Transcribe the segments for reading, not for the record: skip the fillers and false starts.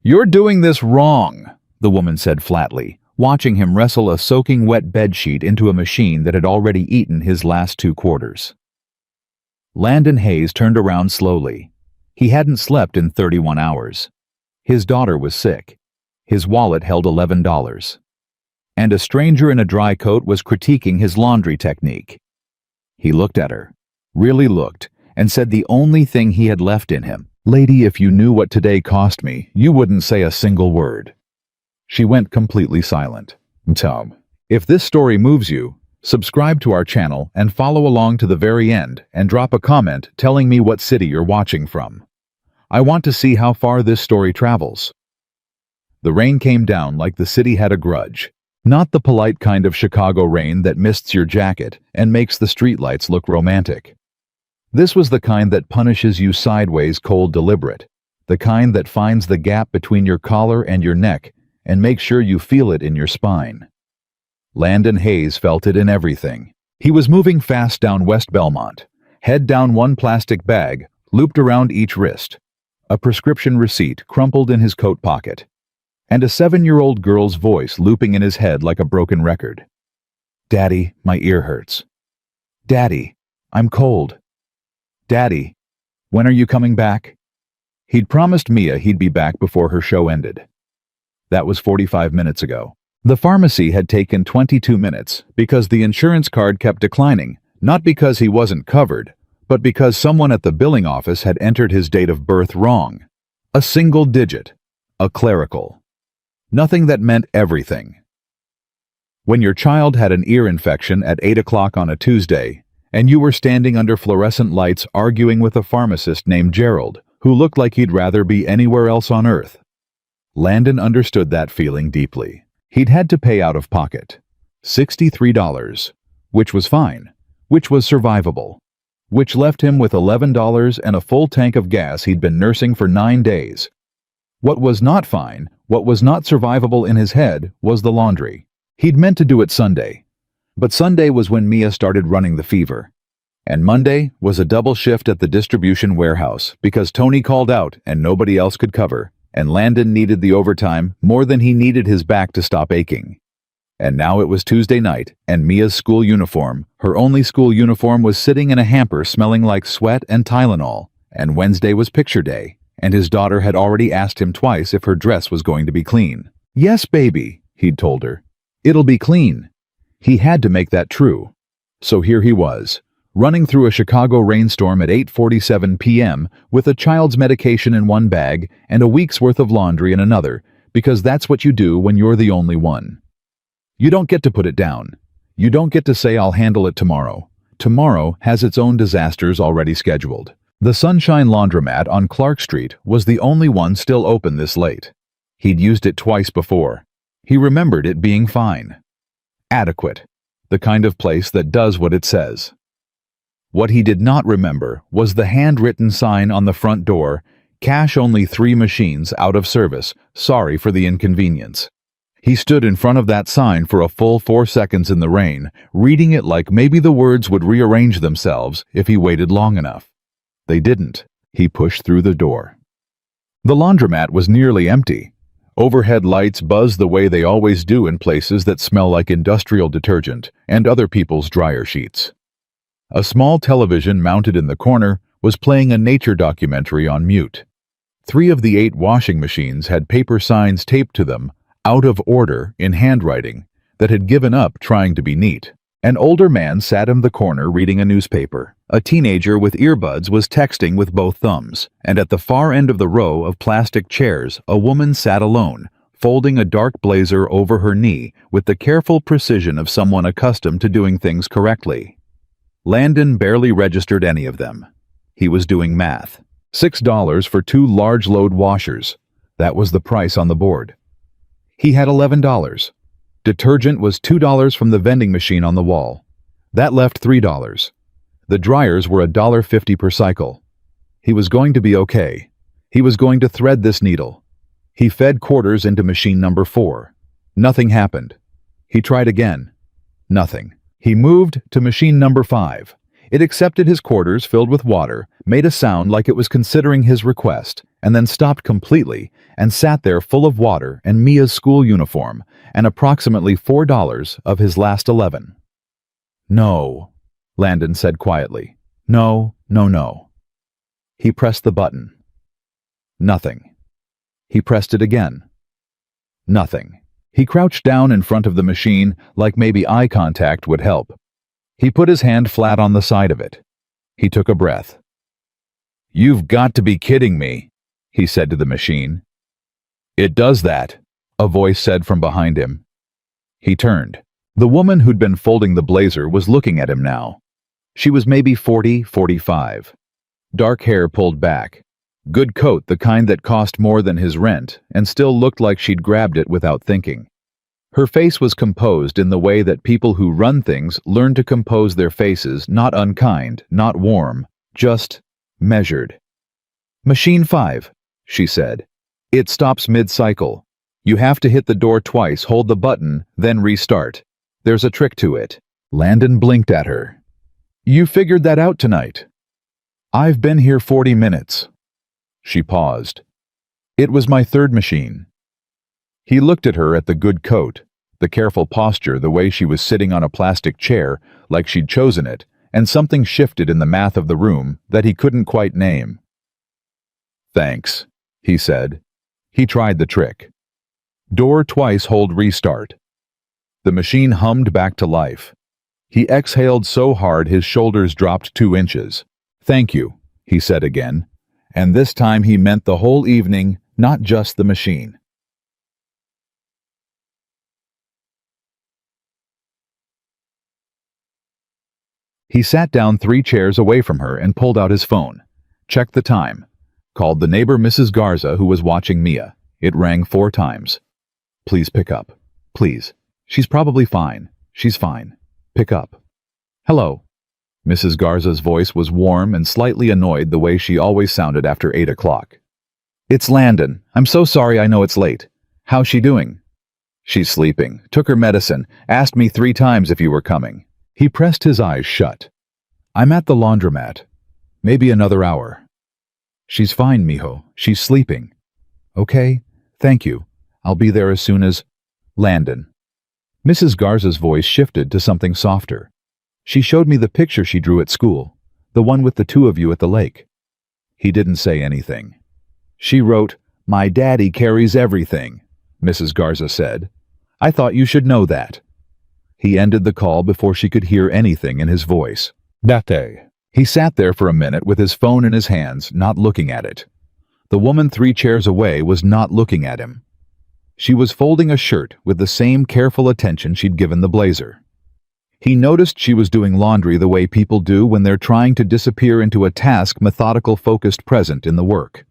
"You're doing this wrong," the woman said flatly, watching him wrestle a soaking wet bedsheet into a machine that had already eaten his last 2 quarters. Landon Hayes turned around slowly. He hadn't slept in 31 hours. His daughter was sick. His wallet held $11. And a stranger in a dry coat was critiquing his laundry technique. He looked at her, really looked, and said the only thing he had left in him, "Lady, if you knew what today cost me, you wouldn't say a single word." She went completely silent. Tom, if this story moves you, subscribe to our channel and follow along to the very end and drop a comment telling me what city you're watching from. I want to see how far this story travels. The rain came down like the city had a grudge. Not the polite kind of Chicago rain that mists your jacket and makes the streetlights look romantic. This was the kind that punishes you sideways cold deliberate, the kind that finds the gap between your collar and your neck and makes sure you feel it in your spine. Landon Hayes felt it in everything. He was moving fast down West Belmont, head down one plastic bag, looped around each wrist, a prescription receipt crumpled in his coat pocket, and a 7-year-old girl's voice looping in his head like a broken record. "Daddy, my ear hurts. Daddy, I'm cold. Daddy, when are you coming back?" He'd promised Mia he'd be back before her show ended. That was 45 minutes ago. The pharmacy had taken 22 minutes because the insurance card kept declining, not because he wasn't covered, but because someone at the billing office had entered his date of birth wrong. A single digit. A clerical. Nothing that meant everything. When your child had an ear infection at 8 o'clock on a Tuesday, and you were standing under fluorescent lights arguing with a pharmacist named Gerald, who looked like he'd rather be anywhere else on earth. Landon understood that feeling deeply. He'd had to pay out of pocket. $63, which was fine, which was survivable, which left him with $11 and a full tank of gas he'd been nursing for 9 days. What was not fine, what was not survivable in his head, was the laundry. He'd meant to do it Sunday. But Sunday was when Mia started running the fever. And Monday was a double shift at the distribution warehouse because Tony called out and nobody else could cover, and Landon needed the overtime more than he needed his back to stop aching. And now it was Tuesday night, and Mia's school uniform, her only school uniform, was sitting in a hamper smelling like sweat and Tylenol, and Wednesday was picture day, and his daughter had already asked him twice if her dress was going to be clean. "Yes, baby," he'd told her. "It'll be clean." He had to make that true. So here he was, running through a Chicago rainstorm at 8:47 p.m. with a child's medication in one bag and a week's worth of laundry in another, because that's what you do when you're the only one. You don't get to put it down. You don't get to say, "I'll handle it tomorrow." Tomorrow has its own disasters already scheduled. The Sunshine Laundromat on Clark Street was the only one still open this late. He'd used it twice before. He remembered it being fine. Adequate. The kind of place that does what it says. What he did not remember was the handwritten sign on the front door, "Cash only 3 machines out of service, sorry for the inconvenience." He stood in front of that sign for a full 4 seconds in the rain, reading it like maybe the words would rearrange themselves if he waited long enough. They didn't. He pushed through the door. The laundromat was nearly empty. Overhead lights buzzed the way they always do in places that smell like industrial detergent and other people's dryer sheets. A small television mounted in the corner was playing a nature documentary on mute. 3 of the 8 washing machines had paper signs taped to them, out of order in handwriting, that had given up trying to be neat. An older man sat in the corner reading a newspaper. A teenager with earbuds was texting with both thumbs, and at the far end of the row of plastic chairs, a woman sat alone, folding a dark blazer over her knee with the careful precision of someone accustomed to doing things correctly. Landon barely registered any of them. He was doing math. $6 for 2 large load washers. That was the price on the board. He had $11. Detergent was $2 from the vending machine on the wall. That left $3. The dryers were $1.50 per cycle. He was going to be okay. He was going to thread this needle. He fed quarters into machine number 4. Nothing happened. He tried again. Nothing. He moved to machine number 5. It accepted his quarters filled with water, made a sound like it was considering his request, and then stopped completely and sat there full of water and Mia's school uniform and approximately $4 of his last 11. "No," Landon said quietly. "No, no, no." He pressed the button. Nothing. He pressed it again. Nothing. He crouched down in front of the machine like maybe eye contact would help. He put his hand flat on the side of it. He took a breath. "You've got to be kidding me," he said to the machine. "It does that," a voice said from behind him. He turned. The woman who'd been folding the blazer was looking at him now. She was maybe 40, 45. Dark hair pulled back. Good coat, the kind that cost more than his rent, and still looked like she'd grabbed it without thinking. Her face was composed in the way that people who run things learn to compose their faces, not unkind, not warm, just measured. "Machine 5, she said. "It stops mid-cycle. You have to hit the door twice, hold the button, then restart. There's a trick to it." Landon blinked at her. "You figured that out tonight." "I've been here 40 minutes. She paused. "It was my third machine." He looked at her, at the good coat, the careful posture, the way she was sitting on a plastic chair, like she'd chosen it, and something shifted in the math of the room that he couldn't quite name. "Thanks," he said. He tried the trick. Door twice, hold restart. The machine hummed back to life. He exhaled so hard his shoulders dropped 2 inches. "Thank you," he said again, and this time he meant the whole evening, not just the machine. He sat down 3 chairs away from her and pulled out his phone. Checked the time. Called the neighbor Mrs. Garza, who was watching Mia. It rang 4 times. "Please pick up. Please. She's probably fine. She's fine. Pick up." "Hello." Mrs. Garza's voice was warm and slightly annoyed, the way she always sounded after 8 o'clock. "It's Landon. I'm so sorry, I know it's late. How's she doing?" "She's sleeping. Took her medicine. Asked me 3 times if you were coming." He pressed his eyes shut. "I'm at the laundromat. Maybe another hour." "She's fine, mijo. She's sleeping." "Okay. Thank you. I'll be there as soon as—" "Landon." Mrs. Garza's voice shifted to something softer. "She showed me the picture she drew at school, the one with the 2 of you at the lake." He didn't say anything. "She wrote, 'My daddy carries everything,'" Mrs. Garza said. "I thought you should know that." He ended the call before she could hear anything in his voice. "Date." He sat there for a minute with his phone in his hands, not looking at it. The woman 3 chairs away was not looking at him. She was folding a shirt with the same careful attention she'd given the blazer. He noticed she was doing laundry the way people do when they're trying to disappear into a task, methodical, focused, present in the work.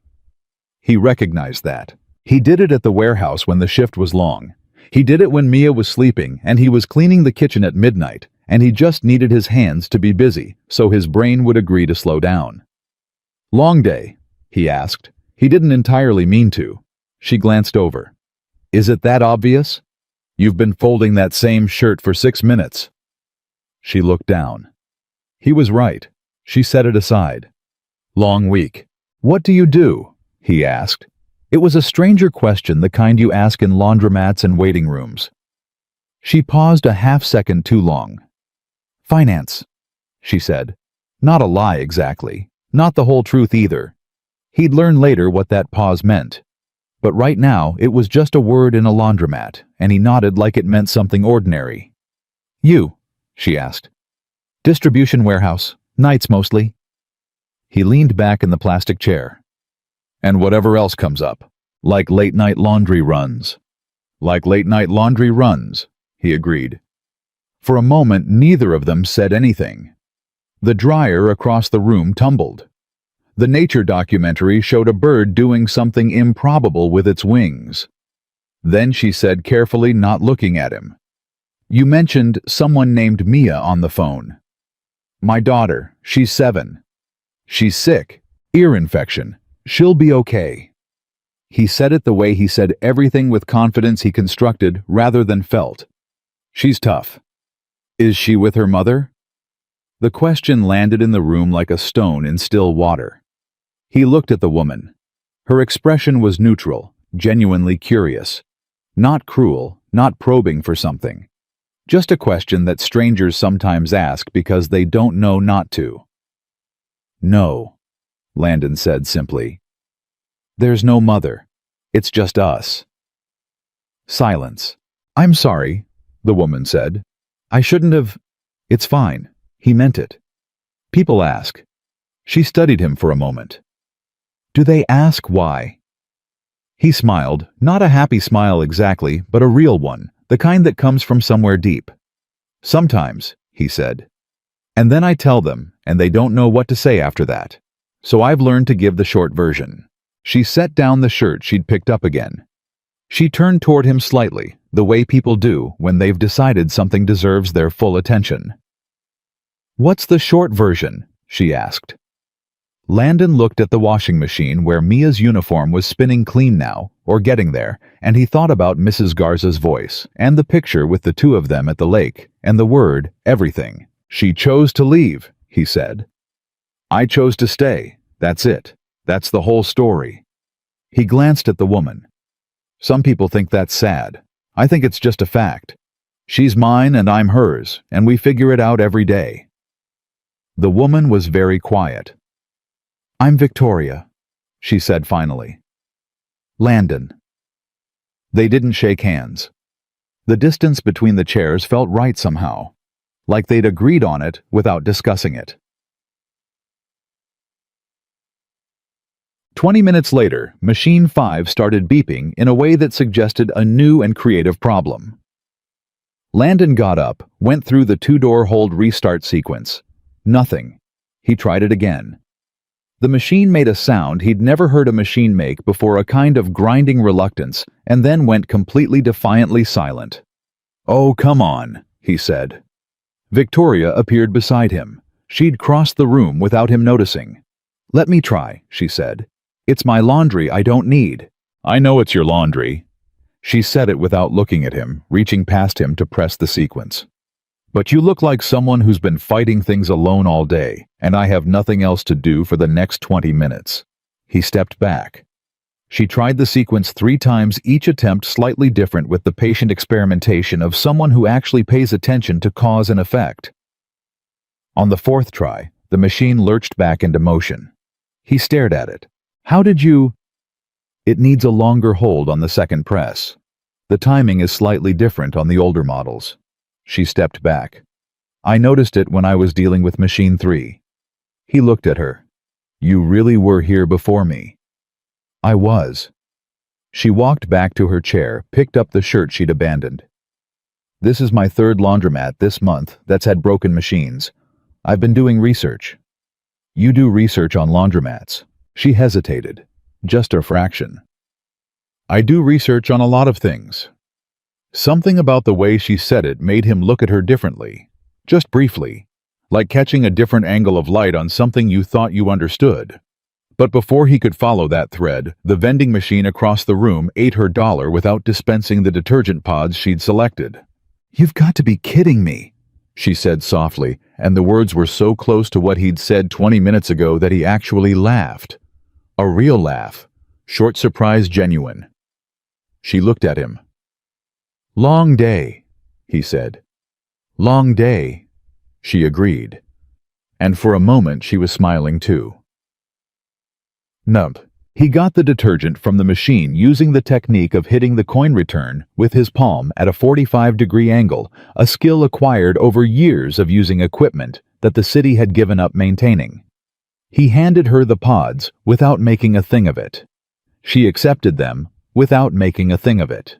He recognized that. He did it at the warehouse when the shift was long. He did it when Mia was sleeping, and he was cleaning the kitchen at midnight, and he just needed his hands to be busy, so his brain would agree to slow down. "Long day?" he asked. He didn't entirely mean to. She glanced over. "Is it that obvious? You've been folding that same shirt for 6 minutes." She looked down. He was right. She set it aside. "Long week. What do you do?" he asked. It was a stranger question, the kind you ask in laundromats and waiting rooms. She paused a half-second too long. "Finance," she said. Not a lie exactly. Not the whole truth either. He'd learn later what that pause meant. But right now, it was just a word in a laundromat, and he nodded like it meant something ordinary. "You?" she asked. "Distribution warehouse. Nights mostly." He leaned back in the plastic chair. "And whatever else comes up. Like late-night laundry runs." "Like late-night laundry runs," he agreed. For a moment, neither of them said anything. The dryer across the room tumbled. The nature documentary showed a bird doing something improbable with its wings. Then she said carefully, not looking at him, "You mentioned someone named Mia on the phone." "My daughter. She's 7. She's sick. Ear infection. She'll be okay." He said it the way he said everything, with confidence he constructed rather than felt. "She's tough." "Is she with her mother?" The question landed in the room like a stone in still water. He looked at the woman. Her expression was neutral, genuinely curious. Not cruel, not probing for something. Just a question that strangers sometimes ask because they don't know not to. "No," Landon said simply. "There's no mother. It's just us." Silence. "I'm sorry," the woman said. "I shouldn't have—" "It's fine." He meant it. "People ask." She studied him for a moment. "Do they ask why?" He smiled, not a happy smile exactly, but a real one, the kind that comes from somewhere deep. "Sometimes," he said. "And then I tell them, and they don't know what to say after that. So I've learned to give the short version." She set down the shirt she'd picked up again. She turned toward him slightly, the way people do when they've decided something deserves their full attention. "What's the short version?" she asked. Landon looked at the washing machine where Mia's uniform was spinning clean now, or getting there, and he thought about Mrs. Garza's voice, and the picture with the two of them at the lake, and the word, everything. "She chose to leave," he said. "I chose to stay. That's it. That's the whole story." He glanced at the woman. "Some people think that's sad. I think it's just a fact. She's mine and I'm hers, and we figure it out every day." The woman was very quiet. "I'm Victoria," she said finally. "Landon." They didn't shake hands. The distance between the chairs felt right somehow, like they'd agreed on it without discussing it. 20 minutes later, Machine 5 started beeping in a way that suggested a new and creative problem. Landon got up, went through the two-door hold restart sequence. Nothing. He tried it again. The machine made a sound he'd never heard a machine make before, a kind of grinding reluctance, and then went completely defiantly silent. "Oh, come on," he said. Victoria appeared beside him. She'd crossed the room without him noticing. "Let me try," she said. "It's my laundry I don't need." "I know it's your laundry." She said it without looking at him, reaching past him to press the sequence. "But you look like someone who's been fighting things alone all day, and I have nothing else to do for the next 20 minutes. He stepped back. She tried the sequence 3 times, each attempt slightly different, with the patient experimentation of someone who actually pays attention to cause and effect. On the 4th try, the machine lurched back into motion. He stared at it. "How did you—" "It needs a longer hold on the second press. The timing is slightly different on the older models." She stepped back. "I noticed it when I was dealing with Machine 3. He looked at her. "You really were here before me." "I was." She walked back to her chair, picked up the shirt she'd abandoned. "This is my 3rd laundromat this month that's had broken machines. I've been doing research." "You do research on laundromats?" She hesitated. "Just a fraction." "I do research on a lot of things." Something about the way she said it made him look at her differently, just briefly, like catching a different angle of light on something you thought you understood. But before he could follow that thread, the vending machine across the room ate her dollar without dispensing the detergent pods she'd selected. "You've got to be kidding me," she said softly, and the words were so close to what he'd said 20 minutes ago that he actually laughed. A real laugh. Short surprise, genuine. She looked at him. "Long day," he said. "Long day," she agreed. And for a moment she was smiling too. Nump. He got the detergent from the machine using the technique of hitting the coin return with his palm at a 45-degree angle, a skill acquired over years of using equipment that the city had given up maintaining. He handed her the pods without making a thing of it. She accepted them without making a thing of it.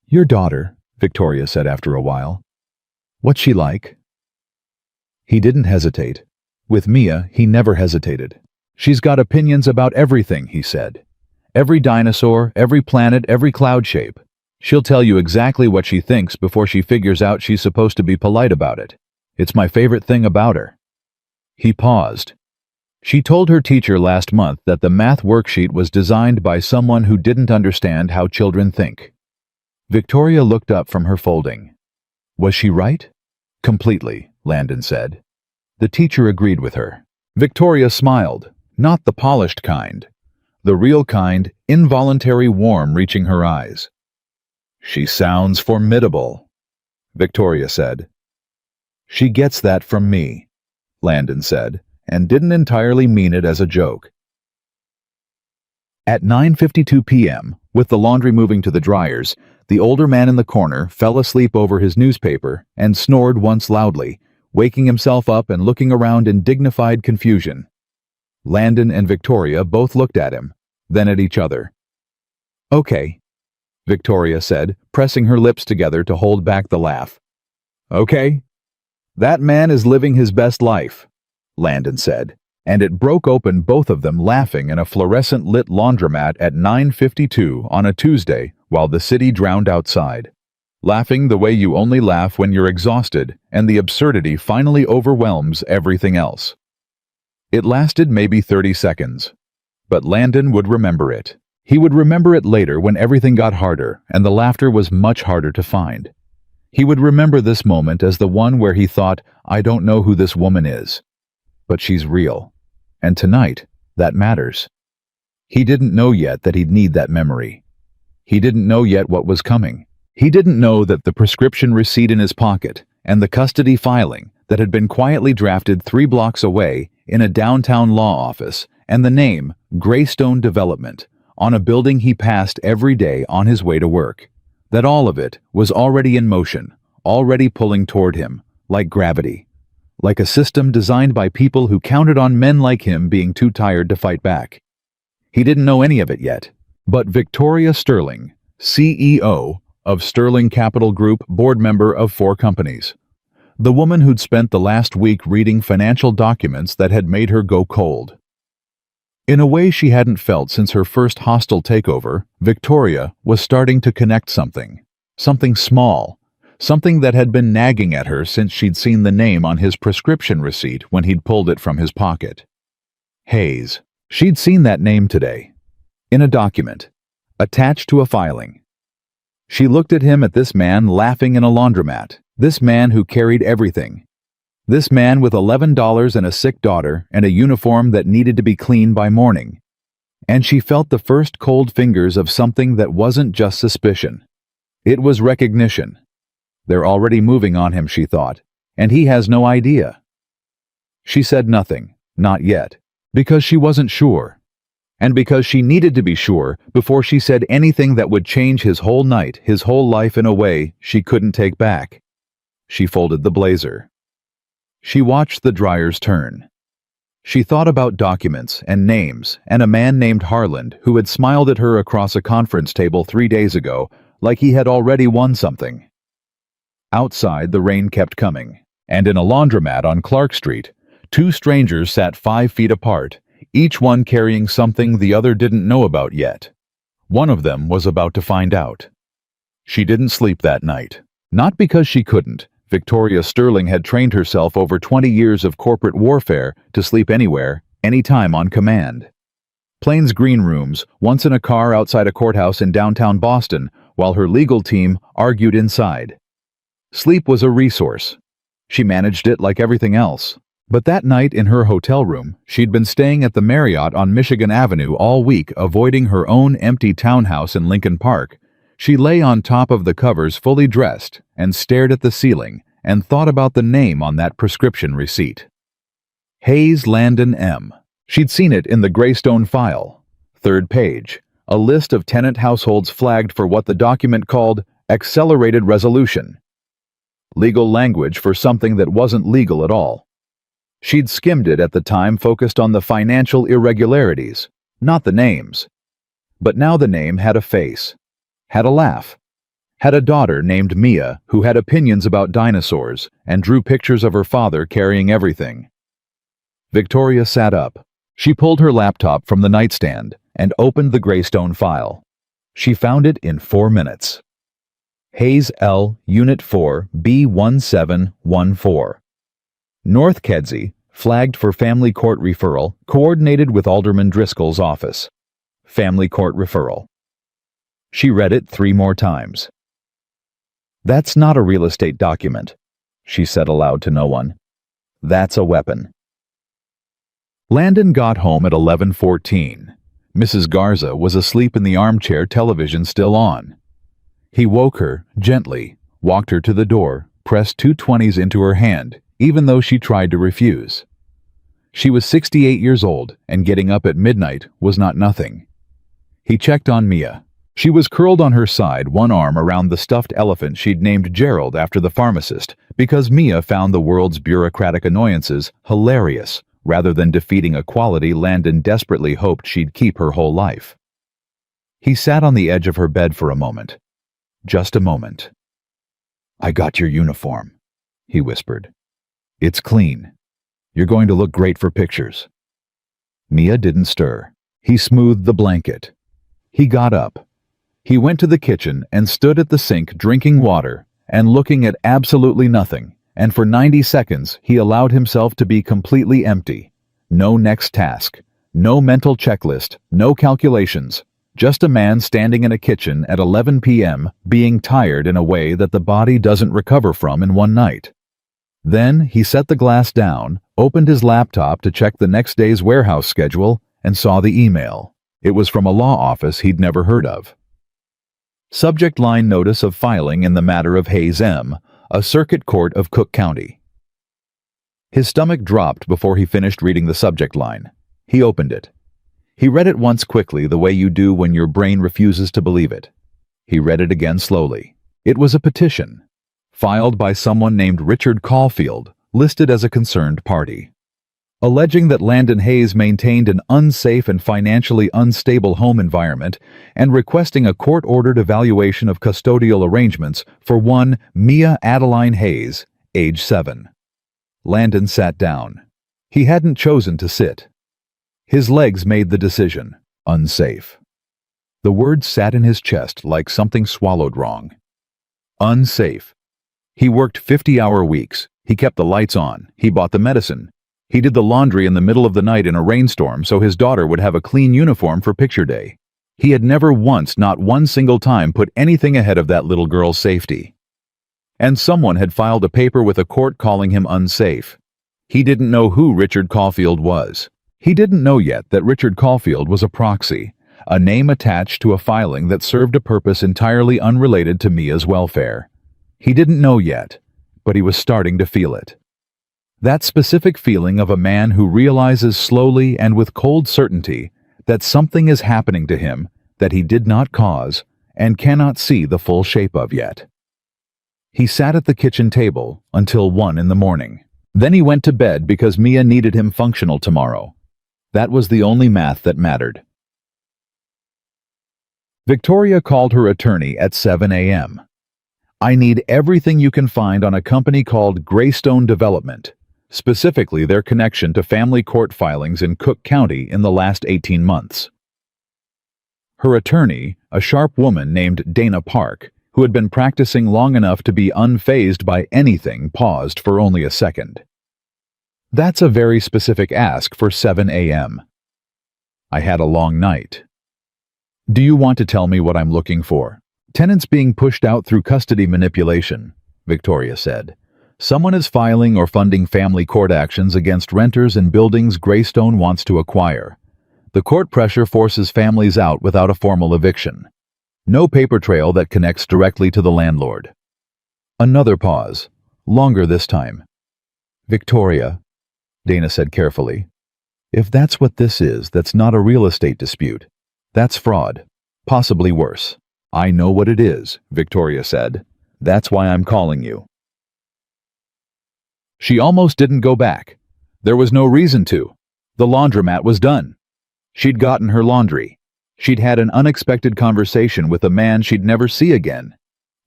"Your daughter," Victoria said after a while. "What's she like?" He didn't hesitate. With Mia, he never hesitated. "She's got opinions about everything," he said. "Every dinosaur, every planet, every cloud shape. She'll tell you exactly what she thinks before she figures out she's supposed to be polite about it. It's my favorite thing about her." He paused. She told her teacher last month that the math worksheet was designed by someone who didn't understand how children think. Victoria looked up from her folding. "Was she right?" "Completely," Landon said. The teacher agreed with her. Victoria smiled, not the polished kind. The real kind, involuntary warmth reaching her eyes. "She sounds formidable," Victoria said. "She gets that from me," Landon said, and didn't entirely mean it as a joke. At 9:52 p.m., with the laundry moving to the dryers, the older man in the corner fell asleep over his newspaper and snored once loudly, waking himself up and looking around in dignified confusion. Landon and Victoria both looked at him, then at each other. "Okay," Victoria said, pressing her lips together to hold back the laugh. "Okay? That man is living his best life," Landon said, and it broke open, both of them laughing in a fluorescent-lit laundromat at 9:52 on a Tuesday while the city drowned outside. Laughing the way you only laugh when you're exhausted and the absurdity finally overwhelms everything else. It lasted maybe 30 seconds, but Landon would remember it. He would remember it later when everything got harder and the laughter was much harder to find. He would remember this moment as the one where he thought, "I don't know who this woman is, but she's real. And tonight, that matters." He didn't know yet that he'd need that memory. He didn't know yet what was coming. He didn't know that the prescription receipt in his pocket and the custody filing that had been quietly drafted 3 blocks away in a downtown law office and the name Greystone Development on a building he passed every day on his way to work, that all of it was already in motion, already pulling toward him, like gravity, like a system designed by people who counted on men like him being too tired to fight back. He didn't know any of it yet, but Victoria Sterling, CEO of Sterling Capital Group, board member of 4 companies, the woman who'd spent the last week reading financial documents that had made her go cold. In a way she hadn't felt since her first hostile takeover, Victoria was starting to connect something small, something that had been nagging at her since she'd seen the name on his prescription receipt when he'd pulled it from his pocket. Hayes. She'd seen that name today, in a document, attached to a filing. She looked at him, at this man laughing in a laundromat, this man who carried everything. This man with $11 and a sick daughter and a uniform that needed to be cleaned by morning. And she felt the first cold fingers of something that wasn't just suspicion. It was recognition. They're already moving on him, she thought, and he has no idea. She said nothing, not yet, because she wasn't sure. And because she needed to be sure before she said anything that would change his whole night, his whole life in a way she couldn't take back. She folded the blazer. She watched the dryers turn. She thought about documents and names and a man named Harland who had smiled at her across a conference table 3 days ago like he had already won something. Outside, the rain kept coming, and in a laundromat on Clark Street, 2 strangers sat 5 feet apart, each one carrying something the other didn't know about yet. One of them was about to find out. She didn't sleep that night. Not because she couldn't. Victoria Sterling had trained herself over 20 years of corporate warfare to sleep anywhere, anytime on command. Plains green rooms, once in a car outside a courthouse in downtown Boston, while her legal team argued inside. Sleep was a resource. She managed it like everything else. But that night in her hotel room, she'd been staying at the Marriott on Michigan Avenue all week, avoiding her own empty townhouse in Lincoln Park. She lay on top of the covers fully dressed and stared at the ceiling and thought about the name on that prescription receipt. Hayes Landon M. She'd seen it in the Greystone file. 3rd page. A list of tenant households flagged for what the document called accelerated resolution. Legal language for something that wasn't legal at all. She'd skimmed it at the time, focused on the financial irregularities, not the names. But now the name had a face. Had a laugh, had a daughter named Mia who had opinions about dinosaurs and drew pictures of her father carrying everything. Victoria sat up. She pulled her laptop from the nightstand and opened the Greystone file. She found it in 4 minutes. Hayes L. Unit 4, B1714. North Kedzie, flagged for family court referral, coordinated with Alderman Driscoll's office. Family court referral. She read it 3 more times. "That's not a real estate document," she said aloud to no one. That's a weapon. Landon got home at 11:14. Mrs. Garza was asleep in the armchair, television still on. He woke her gently, walked her to the door, pressed 2 20s into her hand, even though she tried to refuse. She was 68 years old, and getting up at midnight was not nothing. He checked on Mia. She was curled on her side, one arm around the stuffed elephant she'd named Gerald after the pharmacist, because Mia found the world's bureaucratic annoyances hilarious, rather than defeating a quality Landon desperately hoped she'd keep her whole life. He sat on the edge of her bed for a moment. Just a moment. "I got your uniform," he whispered. "It's clean. You're going to look great for pictures." Mia didn't stir. He smoothed the blanket. He got up. He went to the kitchen and stood at the sink drinking water and looking at absolutely nothing, and for 90 seconds he allowed himself to be completely empty. No next task, no mental checklist, no calculations. Just a man standing in a kitchen at 11 p.m. being tired in a way that the body doesn't recover from in one night. Then he set the glass down, opened his laptop to check the next day's warehouse schedule, and saw the email. It was from a law office he'd never heard of. Subject line: notice of filing in the matter of Hayes M., a circuit court of Cook County. His stomach dropped before he finished reading the subject line. He opened it. He read it once quickly, the way you do when your brain refuses to believe it. He read it again slowly. It was a petition, filed by someone named Richard Caulfield, listed as a concerned party, alleging that Landon Hayes maintained an unsafe and financially unstable home environment and requesting a court-ordered evaluation of custodial arrangements for one Mia Adeline Hayes, age 7. Landon sat down. He hadn't chosen to sit. His legs made the decision: unsafe. The word sat in his chest like something swallowed wrong. Unsafe. He worked 50-hour weeks. He kept the lights on. He bought the medicine. He did the laundry in the middle of the night in a rainstorm so his daughter would have a clean uniform for picture day. He had never once, not one single time, put anything ahead of that little girl's safety. And someone had filed a paper with a court calling him unsafe. He didn't know who Richard Caulfield was. He didn't know yet that Richard Caulfield was a proxy, a name attached to a filing that served a purpose entirely unrelated to Mia's welfare. He didn't know yet, but he was starting to feel it. That specific feeling of a man who realizes slowly and with cold certainty that something is happening to him that he did not cause and cannot see the full shape of yet. He sat at the kitchen table until 1 in the morning. Then he went to bed because Mia needed him functional tomorrow. That was the only math that mattered. Victoria called her attorney at 7 a.m. "I need everything you can find on a company called Greystone Development, specifically their connection to family court filings in Cook County in the last 18 months. Her attorney, a sharp woman named Dana Park, who had been practicing long enough to be unfazed by anything, paused for only a second. "That's a very specific ask for 7 a.m. "I had a long night." "Do you want to tell me what I'm looking for?" "Tenants being pushed out through custody manipulation," Victoria said. "Someone is filing or funding family court actions against renters in buildings Greystone wants to acquire. The court pressure forces families out without a formal eviction. No paper trail that connects directly to the landlord." Another pause, longer this time. "Victoria," Dana said carefully, "if that's what this is, that's not a real estate dispute. That's fraud. Possibly worse." "I know what it is," Victoria said. "That's why I'm calling you." She almost didn't go back. There was no reason to. The laundromat was done. She'd gotten her laundry. She'd had an unexpected conversation with a man she'd never see again.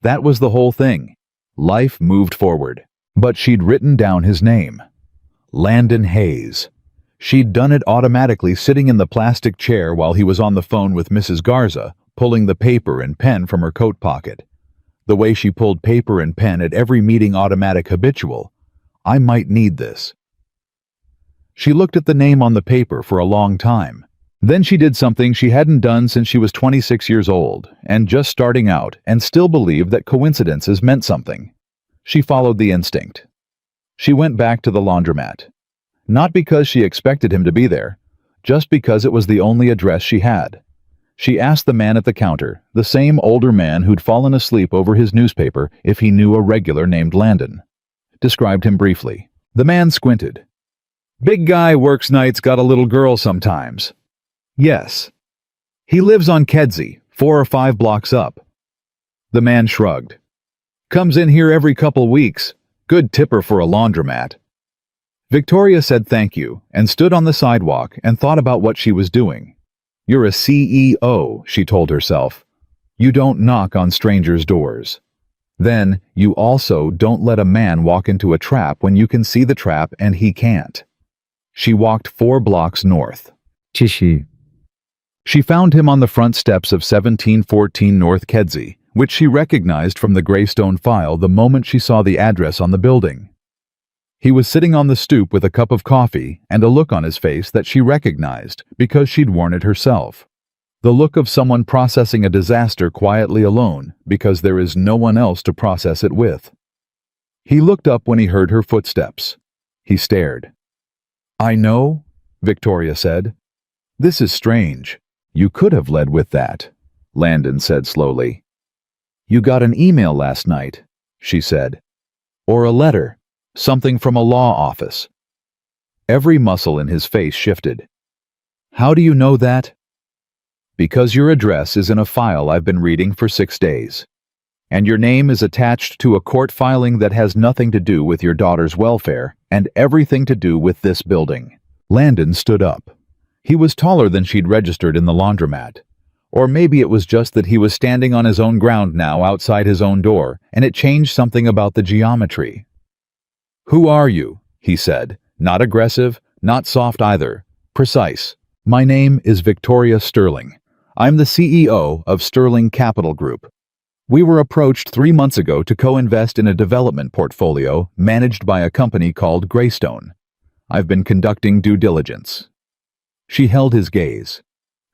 That was the whole thing. Life moved forward. But she'd written down his name. Landon Hayes. She'd done it automatically, sitting in the plastic chair while he was on the phone with Mrs. Garza, pulling the paper and pen from her coat pocket. The way she pulled paper and pen at every meeting, automatic, habitual. I might need this. She looked at the name on the paper for a long time. Then she did something she hadn't done since she was 26 years old, and just starting out, and still believed that coincidences meant something. She followed the instinct. She went back to the laundromat. Not because she expected him to be there, just because it was the only address she had. She asked the man at the counter, the same older man who'd fallen asleep over his newspaper, if he knew a regular named Landon. Described him briefly. The man squinted. Big guy, works nights, got a little girl sometimes. Yes. He lives on Kedzie, 4 or 5 blocks up. The man shrugged. Comes in here every couple weeks. Good tipper for a laundromat. Victoria said thank you and stood on the sidewalk and thought about what she was doing. You're a CEO, she told herself. You don't knock on strangers' doors. Then, you also don't let a man walk into a trap when you can see the trap and he can't. She walked 4 blocks north. 继续 She found him on the front steps of 1714 North Kedzie, which she recognized from the Greystone file the moment she saw the address on the building. He was sitting on the stoop with a cup of coffee and a look on his face that she recognized because she'd worn it herself. The look of someone processing a disaster quietly alone because there is no one else to process it with. He looked up when he heard her footsteps. He stared. I know, Victoria said. This is strange. You could have led with that, Landon said slowly. You got an email last night, she said. Or a letter. Something from a law office. Every muscle in his face shifted. How do you know that? Because your address is in a file I've been reading for 6 days. And your name is attached to a court filing that has nothing to do with your daughter's welfare and everything to do with this building. Landon stood up. He was taller than she'd registered in the laundromat. Or maybe it was just that he was standing on his own ground now outside his own door, and it changed something about the geometry. Who are you? He said. Not aggressive, not soft either. Precise. My name is Victoria Sterling. I'm the CEO of Sterling Capital Group. We were approached 3 months ago to co-invest in a development portfolio managed by a company called Greystone. I've been conducting due diligence. She held his gaze.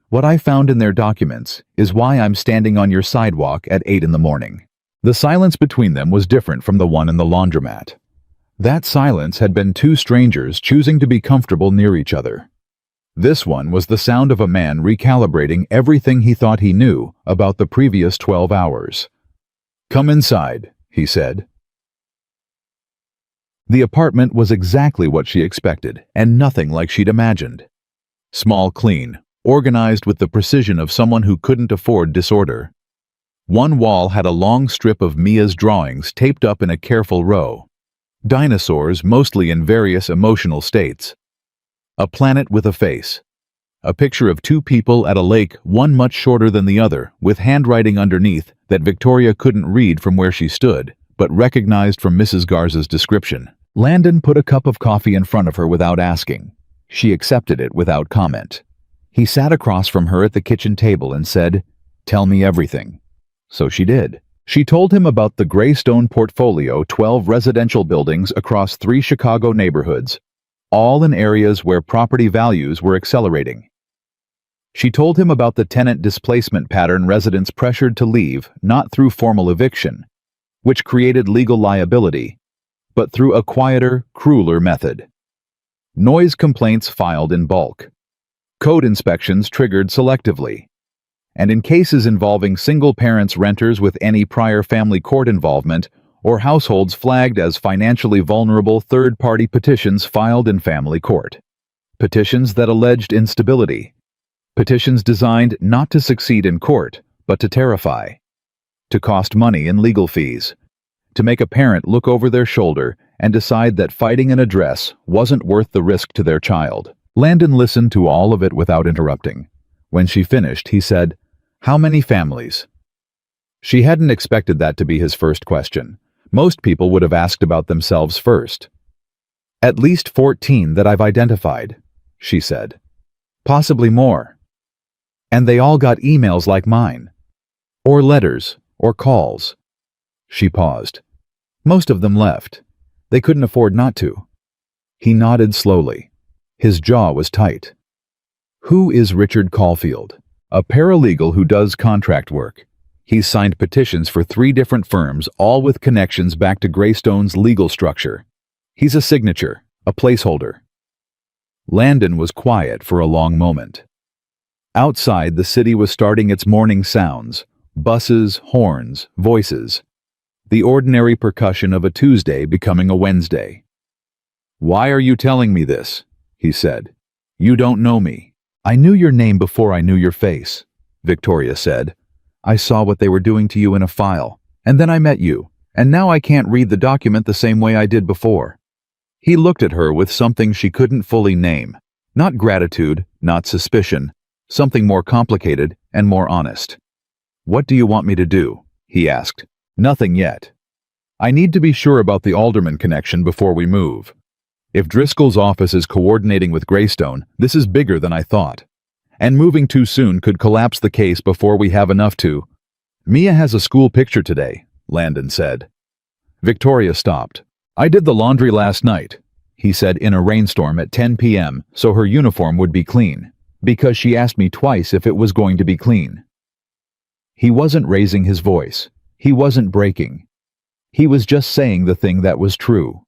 What I found in their documents is why I'm standing on your sidewalk at 8 in the morning. The silence between them was different from the one in the laundromat. That silence had been 2 strangers choosing to be comfortable near each other. This one was the sound of a man recalibrating everything he thought he knew about the previous 12 hours. Come inside, he said. The apartment was exactly what she expected, and nothing like she'd imagined. Small, clean, organized with the precision of someone who couldn't afford disorder. One wall had a long strip of Mia's drawings taped up in a careful row. Dinosaurs mostly in various emotional states. A planet with a face. A picture of 2 people at a lake, one much shorter than the other, with handwriting underneath that Victoria couldn't read from where she stood, but recognized from Mrs. Garza's description. Landon put a cup of coffee in front of her without asking. She accepted it without comment. He sat across from her at the kitchen table and said, "Tell me everything." So she did. She told him about the Greystone portfolio, 12 residential buildings across 3 Chicago neighborhoods, all in areas where property values were accelerating. She told him about the tenant displacement pattern residents pressured to leave, not through formal eviction, which created legal liability, but through a quieter, crueler method. Noise complaints filed in bulk. Code inspections triggered selectively. And in cases involving single parents renters with any prior family court involvement, or households flagged as financially vulnerable, third-party petitions filed in family court. Petitions that alleged instability. Petitions designed not to succeed in court, but to terrify. To cost money in legal fees. To make a parent look over their shoulder and decide that fighting an address wasn't worth the risk to their child. Landon listened to all of it without interrupting. When she finished, he said, "How many families?" She hadn't expected that to be his first question. Most people would have asked about themselves first. "At least 14 that I've identified," she said. "Possibly more. And they all got emails like mine. Or letters, or calls." She paused. Most of them left. They couldn't afford not to. He nodded slowly. His jaw was tight. Who is Richard Caulfield? A paralegal who does contract work. He's signed petitions for 3 different firms, all with connections back to Greystone's legal structure. He's a signature, a placeholder. Landon was quiet for a long moment. Outside, the city was starting its morning sounds: buses, horns, voices. The ordinary percussion of a Tuesday becoming a Wednesday. "Why are you telling me this?" he said. "You don't know me." "I knew your name before I knew your face," Victoria said. "I saw what they were doing to you in a file, and then I met you, and now I can't read the document the same way I did before." He looked at her with something she couldn't fully name. Not gratitude, not suspicion, something more complicated and more honest. "What do you want me to do?" he asked. "Nothing yet. I need to be sure about the Alderman connection before we move. If Driscoll's office is coordinating with Greystone, this is bigger than I thought. And moving too soon could collapse the case before we have enough to." "Mia has a school picture today," Landon said. Victoria stopped. "I did the laundry last night," he said, in a rainstorm at 10 p.m., so her uniform would be clean, because she asked me twice if it was going to be clean. He wasn't raising his voice. He wasn't breaking. He was just saying the thing that was true.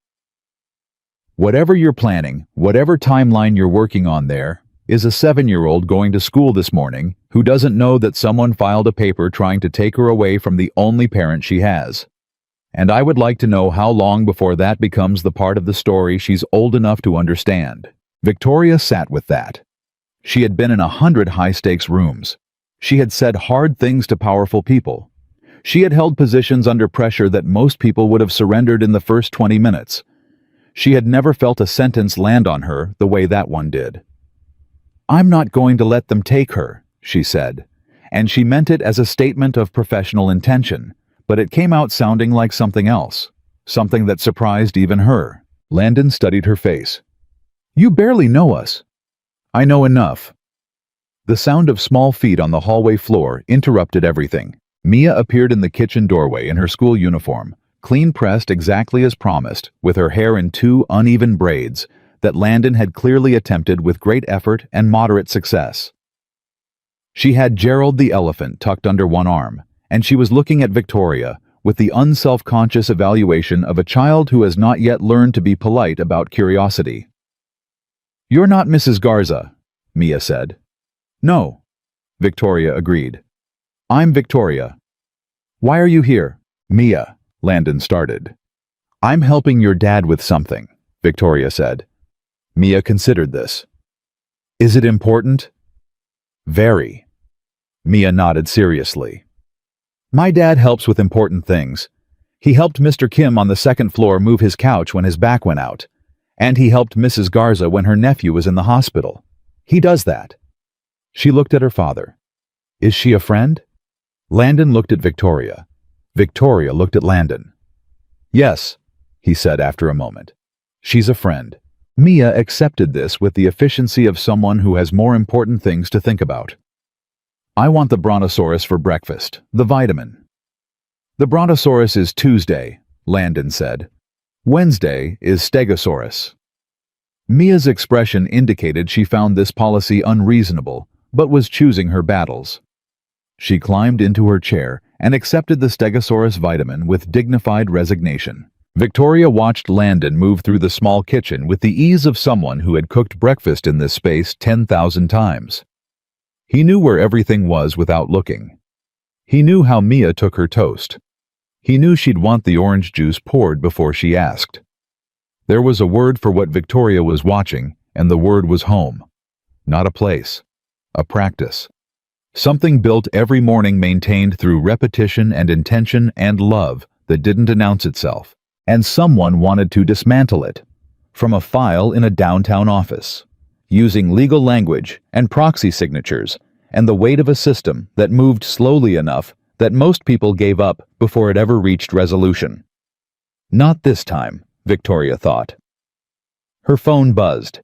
"Whatever you're planning, whatever timeline you're working on, there is a 7-year-old going to school this morning who doesn't know that someone filed a paper trying to take her away from the only parent she has. And I would like to know how long before that becomes the part of the story she's old enough to understand." Victoria sat with that. She had been in 100 high-stakes rooms. She had said hard things to powerful people. She had held positions under pressure that most people would have surrendered in the first 20 minutes. She had never felt a sentence land on her the way that one did. "I'm not going to let them take her," she said. And she meant it as a statement of professional intention, but it came out sounding like something else, something that surprised even her. Landon studied her face. "You barely know us." "I know enough." The sound of small feet on the hallway floor interrupted everything. Mia appeared in the kitchen doorway in her school uniform, clean-pressed exactly as promised, with her hair in 2 uneven braids that Landon had clearly attempted with great effort and moderate success. She had Gerald the elephant tucked under one arm, and she was looking at Victoria with the unself-conscious evaluation of a child who has not yet learned to be polite about curiosity. "You're not Mrs. Garza," Mia said. "No," Victoria agreed. "I'm Victoria." "Why are you here?" "Mia," Landon started. "I'm helping your dad with something," Victoria said. Mia considered this. "Is it important?" "Very." Mia nodded seriously. "My dad helps with important things. He helped Mr. Kim on the 2nd floor move his couch when his back went out. And he helped Mrs. Garza when her nephew was in the hospital. He does that." She looked at her father. "Is she a friend?" Landon looked at Victoria. Victoria looked at Landon. "Yes," he said after a moment. "She's a friend." Mia accepted this with the efficiency of someone who has more important things to think about. "I want the Brontosaurus for breakfast, the vitamin." "The Brontosaurus is Tuesday," Landon said. "Wednesday is Stegosaurus." Mia's expression indicated she found this policy unreasonable, but was choosing her battles. She climbed into her chair and accepted the Stegosaurus vitamin with dignified resignation. Victoria watched Landon move through the small kitchen with the ease of someone who had cooked breakfast in this space 10,000 times. He knew where everything was without looking. He knew how Mia took her toast. He knew she'd want the orange juice poured before she asked. There was a word for what Victoria was watching, and the word was home. Not a place. A practice. Something built every morning, maintained through repetition and intention and love that didn't announce itself. And someone wanted to dismantle it. From a file in a downtown office. Using legal language and proxy signatures and the weight of a system that moved slowly enough that most people gave up before it ever reached resolution. Not this time, Victoria thought. Her phone buzzed.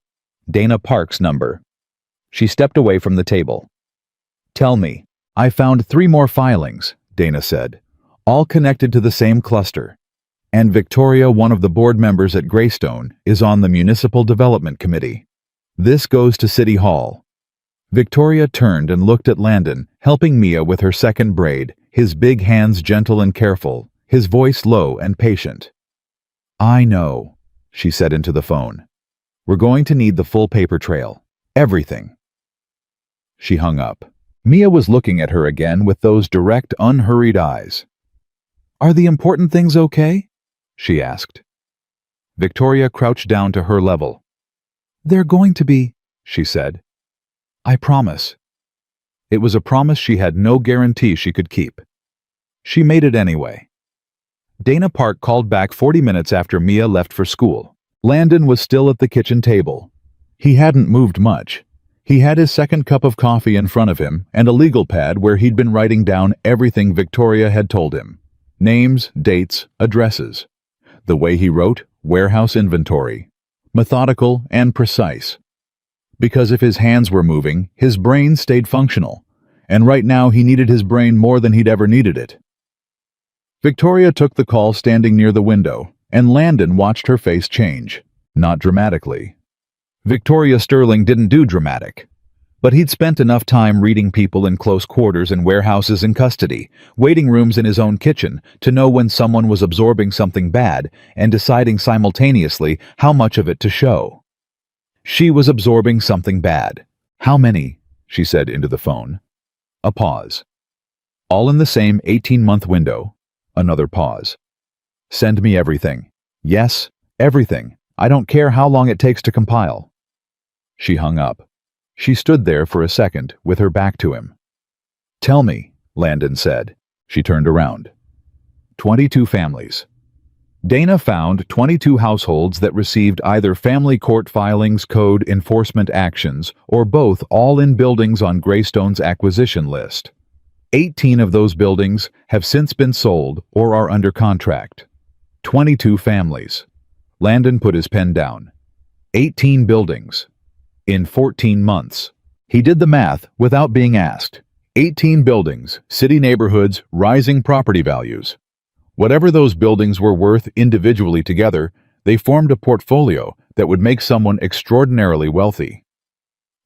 Dana Park's number. She stepped away from the table. "Tell me, I found 3 more filings," Dana said, "all connected to the same cluster. And Victoria, one of the board members at Greystone, is on the Municipal Development Committee. This goes to City Hall." Victoria turned and looked at Landon, helping Mia with her second braid, his big hands gentle and careful, his voice low and patient. "I know," she said into the phone. "We're going to need the full paper trail. Everything." She hung up. Mia was looking at her again with those direct, unhurried eyes. "Are the important things okay?" she asked. Victoria crouched down to her level. "They're going to be," she said. "I promise." It was a promise she had no guarantee she could keep. She made it anyway. Dana Park called back 40 minutes after Mia left for school. Landon was still at the kitchen table. He hadn't moved much. He had his second cup of coffee in front of him and a legal pad where he'd been writing down everything Victoria had told him. Names, dates, addresses. The way he wrote, warehouse inventory. Methodical and precise. Because if his hands were moving, his brain stayed functional. And right now he needed his brain more than he'd ever needed it. Victoria took the call standing near the window, and Landon watched her face change. Not dramatically. Victoria Sterling didn't do dramatic. But he'd spent enough time reading people in close quarters in warehouses in custody, waiting rooms in his own kitchen, to know when someone was absorbing something bad and deciding simultaneously how much of it to show. She was absorbing something bad. "How many?" she said into the phone. A pause. All in the same 18-month window. Another pause. "Send me everything." "Yes, everything. I don't care how long it takes to compile." She hung up. She stood there for a second with her back to him. "Tell me," Landon said. She turned around. 22 families. Dana found 22 households that received either family court filings, code enforcement actions, or both, all in buildings on Greystone's acquisition list. 18 of those buildings have since been sold or are under contract. 22 families. Landon put his pen down. 18 buildings. In 14 months. He did the math without being asked. 18 buildings, city neighborhoods, rising property values. Whatever those buildings were worth individually together, they formed a portfolio that would make someone extraordinarily wealthy.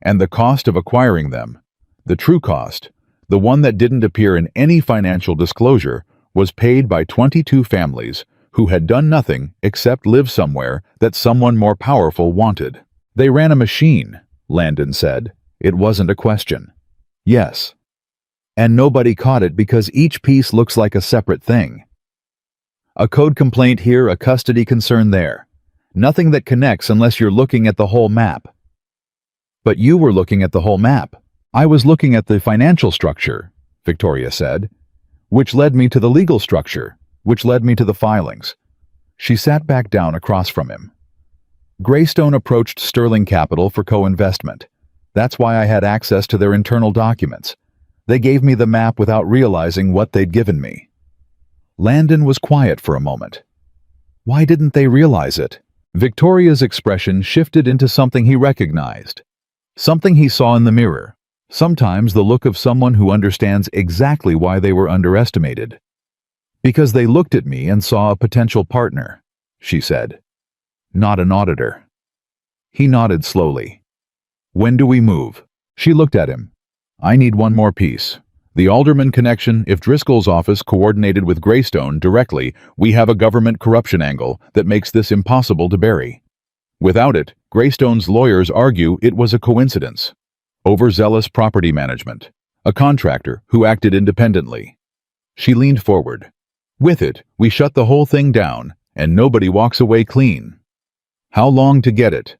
And the cost of acquiring them, the true cost, the one that didn't appear in any financial disclosure, was paid by 22 families who had done nothing except live somewhere that someone more powerful wanted. They ran a machine, Landon said. It wasn't a question. Yes. And nobody caught it because each piece looks like a separate thing. A code complaint here, a custody concern there. Nothing that connects unless you're looking at the whole map. But you were looking at the whole map. "I was looking at the financial structure," Victoria said, "which led me to the legal structure, which led me to the filings." She sat back down across from him. "Greystone approached Sterling Capital for co-investment. That's why I had access to their internal documents. They gave me the map without realizing what they'd given me." Landon was quiet for a moment. Why didn't they realize it? Victoria's expression shifted into something he recognized. Something he saw in the mirror. Sometimes the look of someone who understands exactly why they were underestimated. "Because they looked at me and saw a potential partner," she said. "Not an auditor." He nodded slowly. "When do we move?" She looked at him. "I need one more piece. The Alderman connection. If Driscoll's office coordinated with Greystone directly, we have a government corruption angle that makes this impossible to bury. Without it, Greystone's lawyers argue it was a coincidence. Overzealous property management. A contractor who acted independently." She leaned forward. "With it, we shut the whole thing down, and nobody walks away clean." "How long to get it?"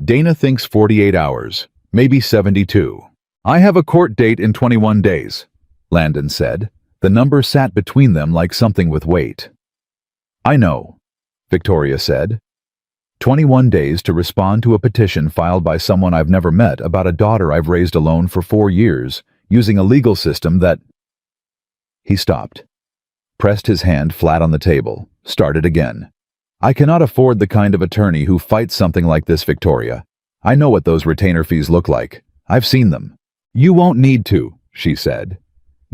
Dana thinks 48 hours, maybe 72. "I have a court date in 21 days, Landon said. The number sat between them like something with weight. "I know," Victoria said. 21 days to respond to a petition filed by someone I've never met about a daughter I've raised alone for 4 years, using a legal system that... He stopped, pressed his hand flat on the table, started again. "I cannot afford the kind of attorney who fights something like this, Victoria. I know what those retainer fees look like. I've seen them." "You won't need to," she said.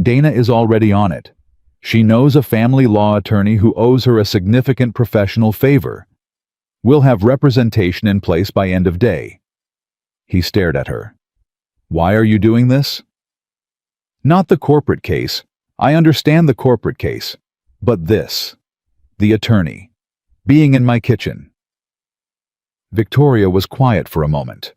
"Dana is already on it. She knows a family law attorney who owes her a significant professional favor. We'll have representation in place by end of day." He stared at her. "Why are you doing this?" "Not the corporate case. I understand the corporate case. But this. The attorney. Being in my kitchen. Victoria was quiet for a moment.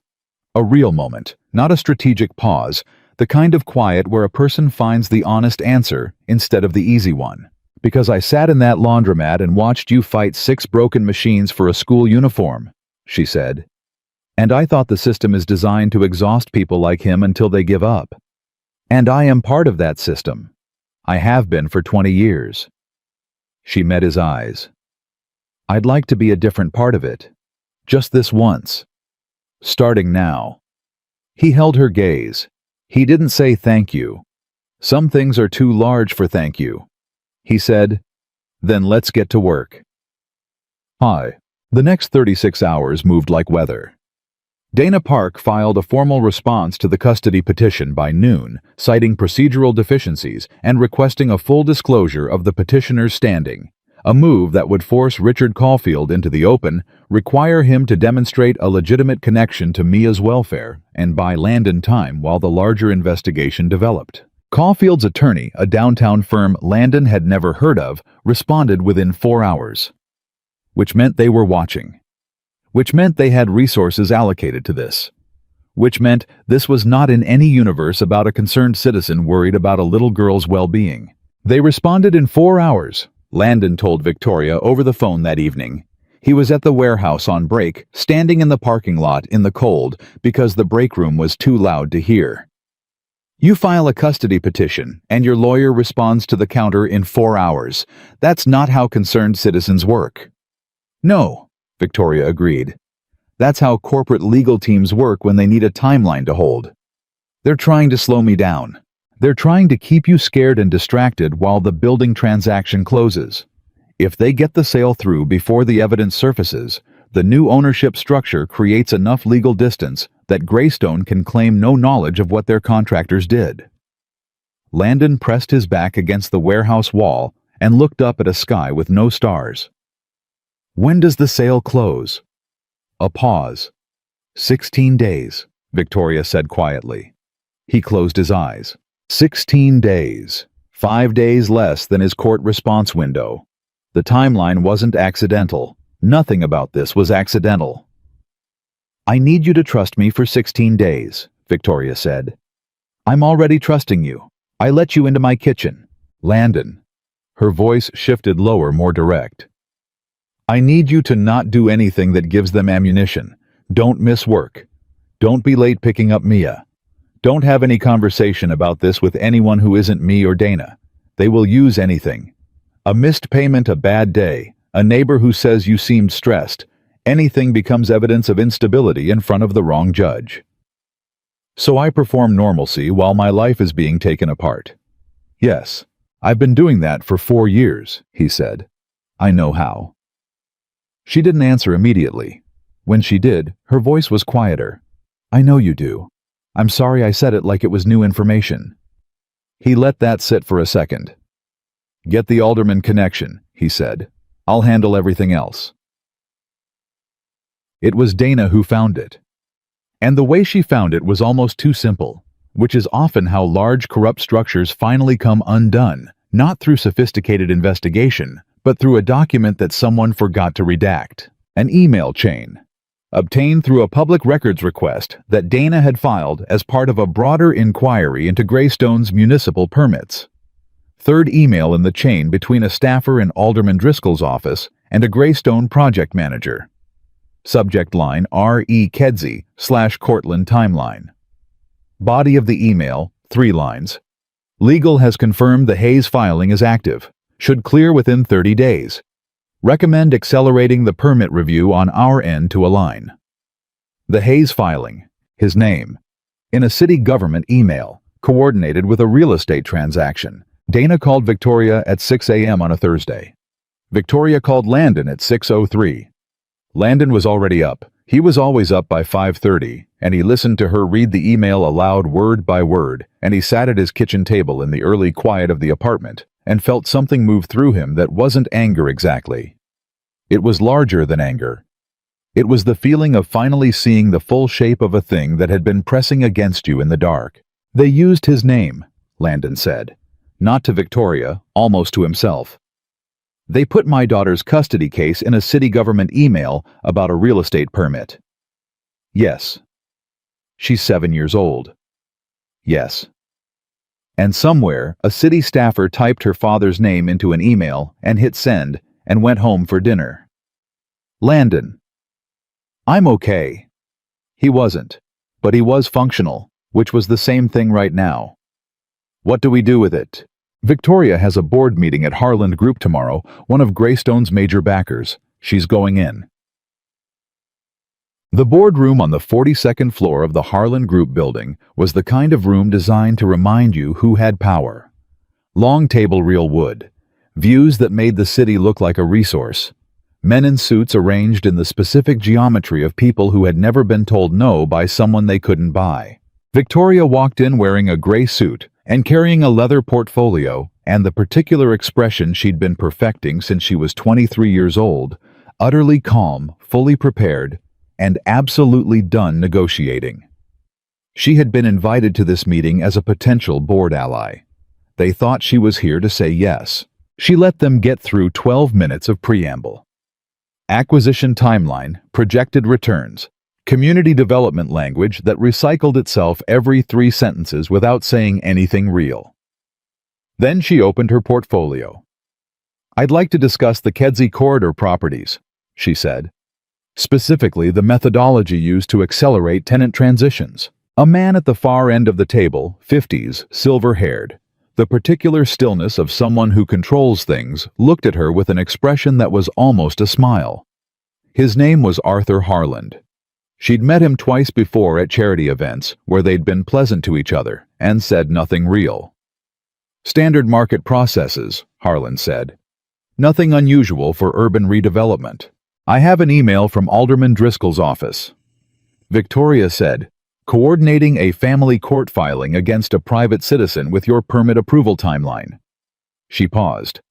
A real moment, not a strategic pause, the kind of quiet where a person finds the honest answer instead of the easy one. Because I sat in that laundromat and watched you fight 6 broken machines for a school uniform, she said. And I thought the system is designed to exhaust people like him until they give up. And I am part of that system. I have been for 20 years. She met his eyes. I'd like to be a different part of it. Just this once. Starting now. He held her gaze. He didn't say thank you. Some things are too large for thank you. He said, then let's get to work. Hi. The next 36 hours moved like weather. Dana Park filed a formal response to the custody petition by noon, citing procedural deficiencies and requesting a full disclosure of the petitioner's standing, a move that would force Richard Caulfield into the open, require him to demonstrate a legitimate connection to Mia's welfare, and buy Landon time while the larger investigation developed. Caulfield's attorney, a downtown firm Landon had never heard of, responded within 4 hours. Which meant they were watching. Which meant they had resources allocated to this. Which meant this was not in any universe about a concerned citizen worried about a little girl's well-being. They responded in 4 hours, Landon told Victoria over the phone that evening. He was at the warehouse on break, standing in the parking lot in the cold because the break room was too loud to hear. You file a custody petition, and your lawyer responds to the counter in 4 hours. That's not how concerned citizens work. No, Victoria agreed. That's how corporate legal teams work when they need a timeline to hold. They're trying to slow me down. They're trying to keep you scared and distracted while the building transaction closes. If they get the sale through before the evidence surfaces, the new ownership structure creates enough legal distance that Greystone can claim no knowledge of what their contractors did. Landon pressed his back against the warehouse wall and looked up at a sky with no stars. When does the sale close? A pause. 16 days, Victoria said quietly. He closed his eyes. 16 days. 5 days less than his court response window. The timeline wasn't accidental. Nothing about this was accidental. I need you to trust me for 16 days, Victoria said. I'm already trusting you. I let you into my kitchen. Landon. Her voice shifted lower, more direct. I need you to not do anything that gives them ammunition. Don't miss work. Don't be late picking up Mia. Don't have any conversation about this with anyone who isn't me or Dana. They will use anything. A missed payment, a bad day, a neighbor who says you seemed stressed. Anything becomes evidence of instability in front of the wrong judge. So I perform normalcy while my life is being taken apart. Yes, I've been doing that for 4 years, he said. I know how. She didn't answer immediately. When she did, her voice was quieter. I know you do. I'm sorry I said it like it was new information. He let that sit for a second. Get the alderman connection, he said. I'll handle everything else. It was Dana who found it. And the way she found it was almost too simple, which is often how large corrupt structures finally come undone, not through sophisticated investigation, but through a document that someone forgot to redact. An email chain. Obtained through a public records request that Dana had filed as part of a broader inquiry into Greystone's municipal permits. Third email in the chain between a staffer in Alderman Driscoll's office and a Greystone project manager. Subject line R.E. Kedzie / Cortland timeline. Body of the email, 3 lines. Legal has confirmed the Hayes filing is active. Should clear within 30 days. Recommend accelerating the permit review on our end to align. The Hayes filing, his name. In a city government email, coordinated with a real estate transaction, Dana called Victoria at 6 a.m. on a Thursday. Victoria called Landon at 6:03. Landon was already up. He was always up by 5:30, and he listened to her read the email aloud word by word, and he sat at his kitchen table in the early quiet of the apartment and felt something move through him that wasn't anger exactly. It was larger than anger. It was the feeling of finally seeing the full shape of a thing that had been pressing against you in the dark. They used his name, Landon said. Not to Victoria, almost to himself. They put my daughter's custody case in a city government email about a real estate permit. Yes. She's 7 years old. Yes. And somewhere, a city staffer typed her father's name into an email and hit send and went home for dinner. Landon. I'm okay. He wasn't, but he was functional, which was the same thing right now. What do we do with it? Victoria has a board meeting at Harland Group tomorrow, one of Greystone's major backers. She's going in. The boardroom on the 42nd floor of the Harland Group building was the kind of room designed to remind you who had power. Long table real wood, views that made the city look like a resource, men in suits arranged in the specific geometry of people who had never been told no by someone they couldn't buy. Victoria walked in wearing a gray suit and carrying a leather portfolio and the particular expression she'd been perfecting since she was 23 years old, utterly calm, fully prepared, and absolutely done negotiating. She had been invited to this meeting as a potential board ally. They thought she was here to say yes. She let them get through 12 minutes of preamble. Acquisition timeline, projected returns, community development language that recycled itself every 3 sentences without saying anything real. Then she opened her portfolio. I'd like to discuss the Kedzie corridor properties, she said. Specifically, the methodology used to accelerate tenant transitions. A man at the far end of the table, 50s, silver-haired, the particular stillness of someone who controls things, looked at her with an expression that was almost a smile. His name was Arthur Harland. She'd met him twice before at charity events where they'd been pleasant to each other and said nothing real. Standard market processes, Harland said. Nothing unusual for urban redevelopment. I have an email from Alderman Driscoll's office. Victoria said, coordinating a family court filing against a private citizen with your permit approval timeline. She paused.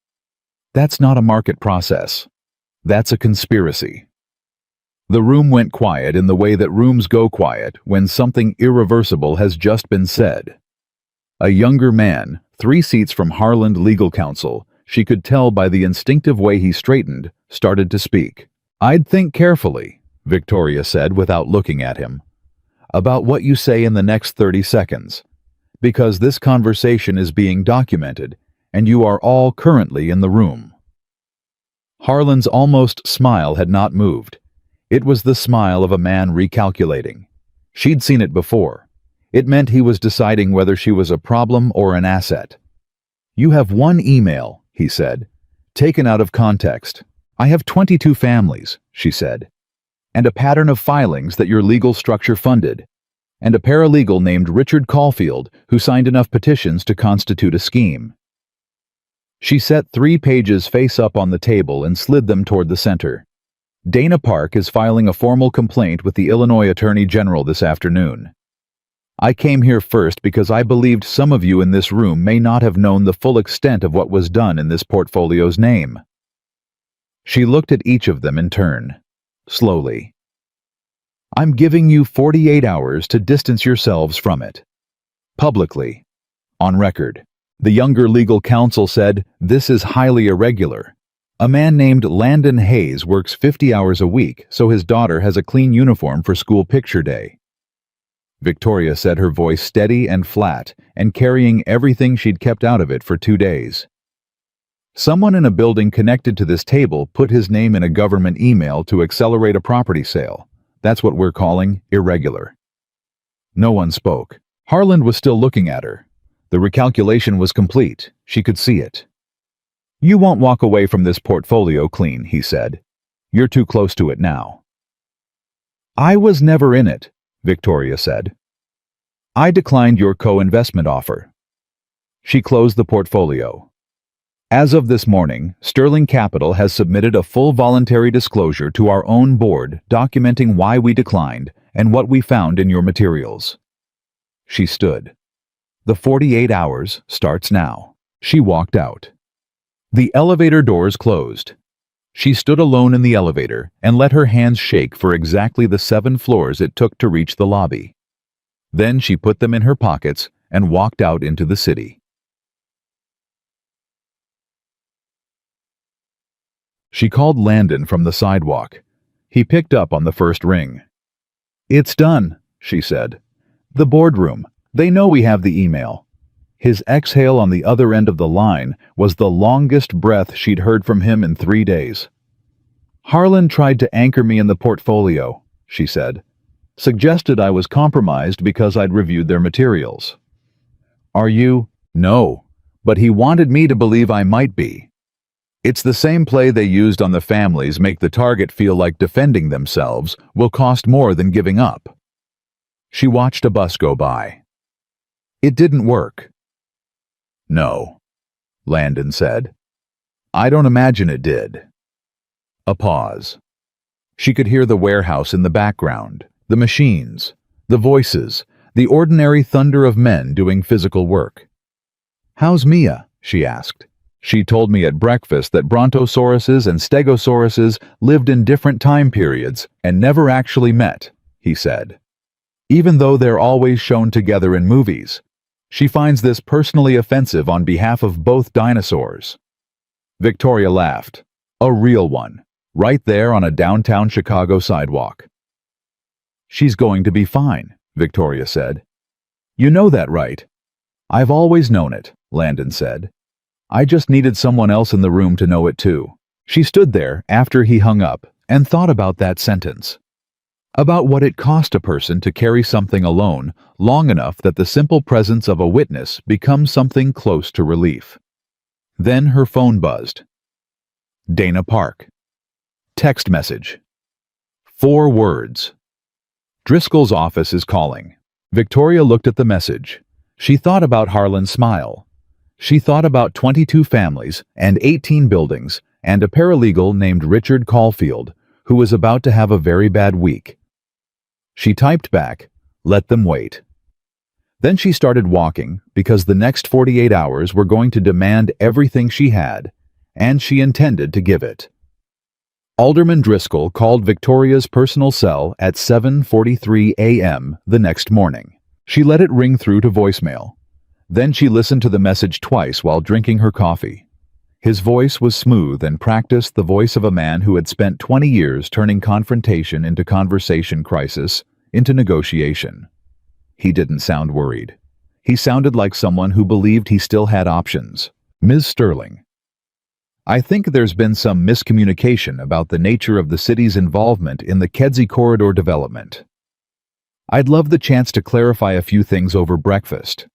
That's not a market process. That's a conspiracy. The room went quiet in the way that rooms go quiet when something irreversible has just been said. A younger man, 3 seats from Harland Legal Counsel, she could tell by the instinctive way he straightened, started to speak. I'd think carefully, Victoria said without looking at him, about what you say in the next 30 seconds, because this conversation is being documented, and you are all currently in the room. Harland's almost smile had not moved. It was the smile of a man recalculating. She'd seen it before. It meant he was deciding whether she was a problem or an asset. You have 1 email, he said, taken out of context. I have 22 families, she said, and a pattern of filings that your legal structure funded, and a paralegal named Richard Caulfield who signed enough petitions to constitute a scheme. She set 3 pages face up on the table and slid them toward the center. Dana Park is filing a formal complaint with the Illinois Attorney General this afternoon. I came here first because I believed some of you in this room may not have known the full extent of what was done in this portfolio's name. She looked at each of them in turn, slowly. I'm giving you 48 hours to distance yourselves from it. Publicly. On record. The younger legal counsel said, this is highly irregular. A man named Landon Hayes works 50 hours a week, so his daughter has a clean uniform for school picture day. Victoria said, her voice steady and flat, and carrying everything she'd kept out of it for 2 days. Someone in a building connected to this table put his name in a government email to accelerate a property sale. That's what we're calling irregular. No one spoke. Harland was still looking at her. The recalculation was complete. She could see it. You won't walk away from this portfolio clean, he said. You're too close to it now. I was never in it, Victoria said. I declined your co-investment offer. She closed the portfolio. As of this morning, Sterling Capital has submitted a full voluntary disclosure to our own board documenting why we declined and what we found in your materials. She stood. The 48 hours starts now. She walked out. The elevator doors closed. She stood alone in the elevator and let her hands shake for exactly the 7 floors it took to reach the lobby. Then she put them in her pockets and walked out into the city. She called Landon from the sidewalk. He picked up on the first ring. "It's done," she said. "The boardroom. They know we have the email." His exhale on the other end of the line was the longest breath she'd heard from him in 3 days. "Harlan tried to anchor me in the portfolio," she said. "Suggested I was compromised because I'd reviewed their materials." "Are you?" "No, but he wanted me to believe I might be. It's the same play they used on the families, make the target feel like defending themselves will cost more than giving up." She watched a bus go by. "It didn't work." "No," Landon said. "I don't imagine it did." A pause. She could hear the warehouse in the background, the machines, the voices, the ordinary thunder of men doing physical work. "How's Mia?" she asked. "She told me at breakfast that brontosauruses and stegosauruses lived in different time periods and never actually met," he said. "Even though they're always shown together in movies, she finds this personally offensive on behalf of both dinosaurs." Victoria laughed. A real one, right there on a downtown Chicago sidewalk. "She's going to be fine," Victoria said. "You know that, right?" "I've always known it," Landon said. "I just needed someone else in the room to know it too." She stood there after he hung up and thought about that sentence. About what it cost a person to carry something alone long enough that the simple presence of a witness becomes something close to relief. Then her phone buzzed. Dana Park. Text message. 4 words. "Driscoll's office is calling." Victoria looked at the message. She thought about Harlan's smile. She thought about 22 families and 18 buildings and a paralegal named Richard Caulfield, who was about to have a very bad week. She typed back, "Let them wait." Then she started walking because the next 48 hours were going to demand everything she had, and she intended to give it. Alderman Driscoll called Victoria's personal cell at 7:43 a.m. the next morning. She let it ring through to voicemail. Then she listened to the message twice while drinking her coffee. His voice was smooth and practiced, the voice of a man who had spent 20 years turning confrontation into conversation, crisis into negotiation. He didn't sound worried. He sounded like someone who believed he still had options. "Ms. Sterling, I think there's been some miscommunication about the nature of the city's involvement in the Kedzie Corridor development. I'd love the chance to clarify a few things over breakfast.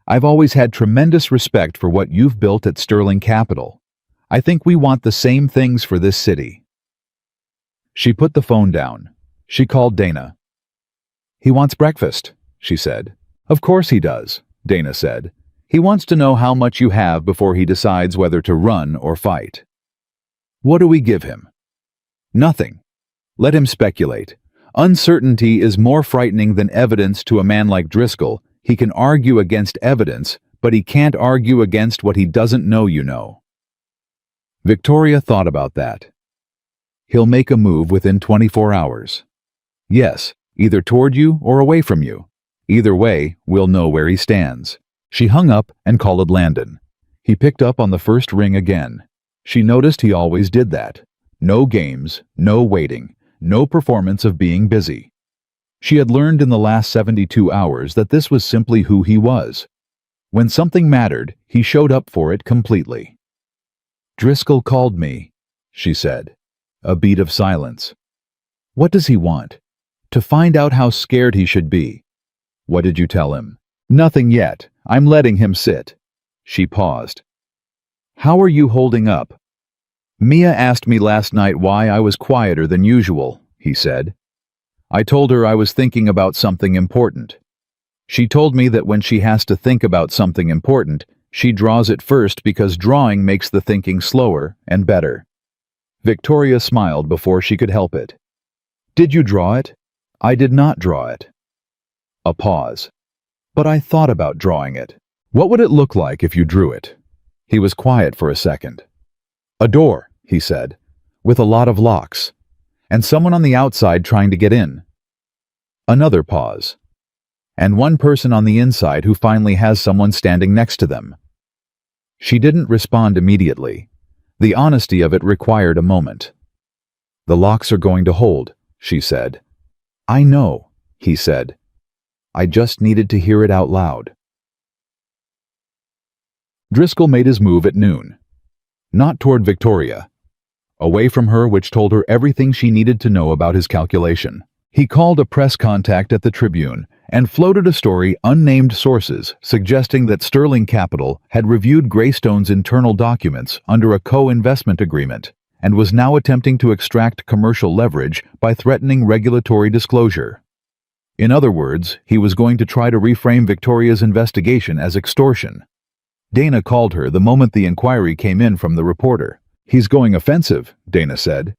I've always had tremendous respect for what you've built at Sterling Capital. I think we want the same things for this city." She put the phone down. She called Dana. "He wants breakfast," she said. "Of course he does," Dana said. "He wants to know how much you have before he decides whether to run or fight." "What do we give him?" "Nothing. Let him speculate. Uncertainty is more frightening than evidence to a man like Driscoll. He can argue against evidence, but he can't argue against what he doesn't know you know." Victoria thought about that. "He'll make a move within 24 hours. Yes, either toward you or away from you. Either way, we'll know where he stands." She hung up and called Landon. He picked up on the first ring again. She noticed he always did that. No games, no waiting, no performance of being busy. She had learned in the last 72 hours that this was simply who he was. When something mattered, he showed up for it completely. "Driscoll called me," she said. A beat of silence. "What does he want?" "To find out how scared he should be." "What did you tell him?" "Nothing yet. I'm letting him sit." She paused. "How are you holding up?" "Mia asked me last night why I was quieter than usual," he said. "I told her I was thinking about something important. She told me that when she has to think about something important, she draws it first because drawing makes the thinking slower and better." Victoria smiled before she could help it. "Did you draw it?" "I did not draw it." A pause. "But I thought about drawing it. What would it look like if you drew it?" He was quiet for a second. "A door," he said, "with a lot of locks. And someone on the outside trying to get in." Another pause. "And one person on the inside who finally has someone standing next to them." She didn't respond immediately. The honesty of it required a moment. "The locks are going to hold," she said. "I know," he said. "I just needed to hear it out loud." Driscoll made his move at noon. Not toward Victoria. Away from her, which told her everything she needed to know about his calculation. He called a press contact at the Tribune and floated a story unnamed sources suggesting that Sterling Capital had reviewed Greystone's internal documents under a co-investment agreement and was now attempting to extract commercial leverage by threatening regulatory disclosure. In other words, he was going to try to reframe Victoria's investigation as extortion. Dana called her the moment the inquiry came in from the reporter. "He's going offensive," Dana said.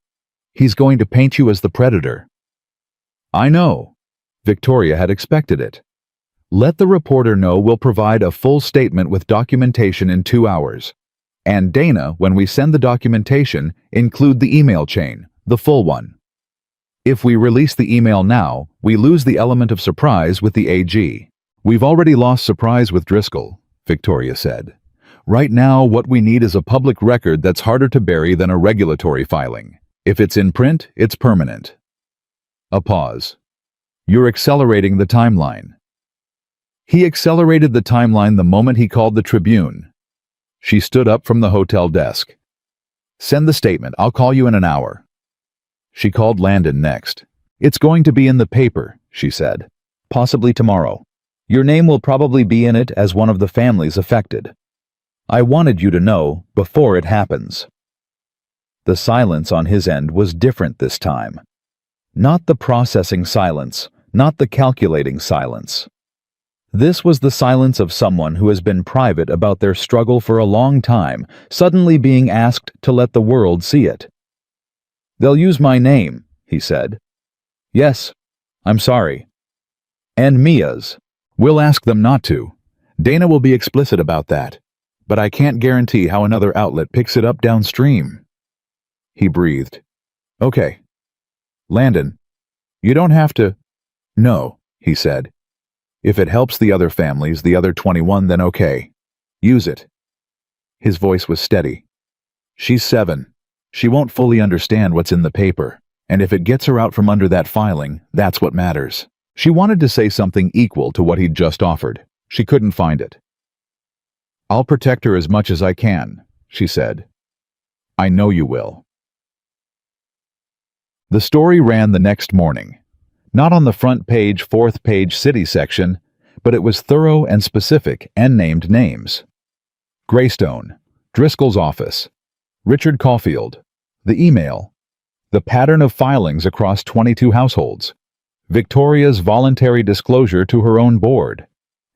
"He's going to paint you as the predator." "I know." Victoria had expected it. "Let the reporter know we'll provide a full statement with documentation in 2 hours. And Dana, when we send the documentation, include the email chain, the full one. If we release the email now, we lose the element of surprise with the AG. We've already lost surprise with Driscoll," Victoria said. "Right now, what we need is a public record that's harder to bury than a regulatory filing. If it's in print, it's permanent." A pause. "You're accelerating the timeline." He accelerated the timeline the moment he called the Tribune. She stood up from the hotel desk. "Send the statement. I'll call you in an hour." She called Landon next. "It's going to be in the paper," she said. "Possibly tomorrow. Your name will probably be in it as one of the families affected. I wanted you to know before it happens." The silence on his end was different this time. Not the processing silence, not the calculating silence. This was the silence of someone who has been private about their struggle for a long time, suddenly being asked to let the world see it. "They'll use my name," he said. "Yes, I'm sorry. And Mia's. We'll ask them not to. Dana will be explicit about that. But I can't guarantee how another outlet picks it up downstream." He breathed. "Okay. Landon, you don't have to—" "No," he said. "If it helps the other families, the other 21, then okay. Use it." His voice was steady. "She's 7. She won't fully understand what's in the paper, and if it gets her out from under that filing, that's what matters." She wanted to say something equal to what he'd just offered. She couldn't find it. "I'll protect her as much as I can," she said. "I know you will." The story ran the next morning. Not on the front page, fourth page city section, but it was thorough and specific and named names. Greystone, Driscoll's office, Richard Caulfield, the email, the pattern of filings across 22 households, Victoria's voluntary disclosure to her own board,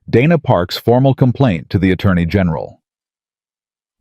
Dana Park's formal complaint to the Attorney General.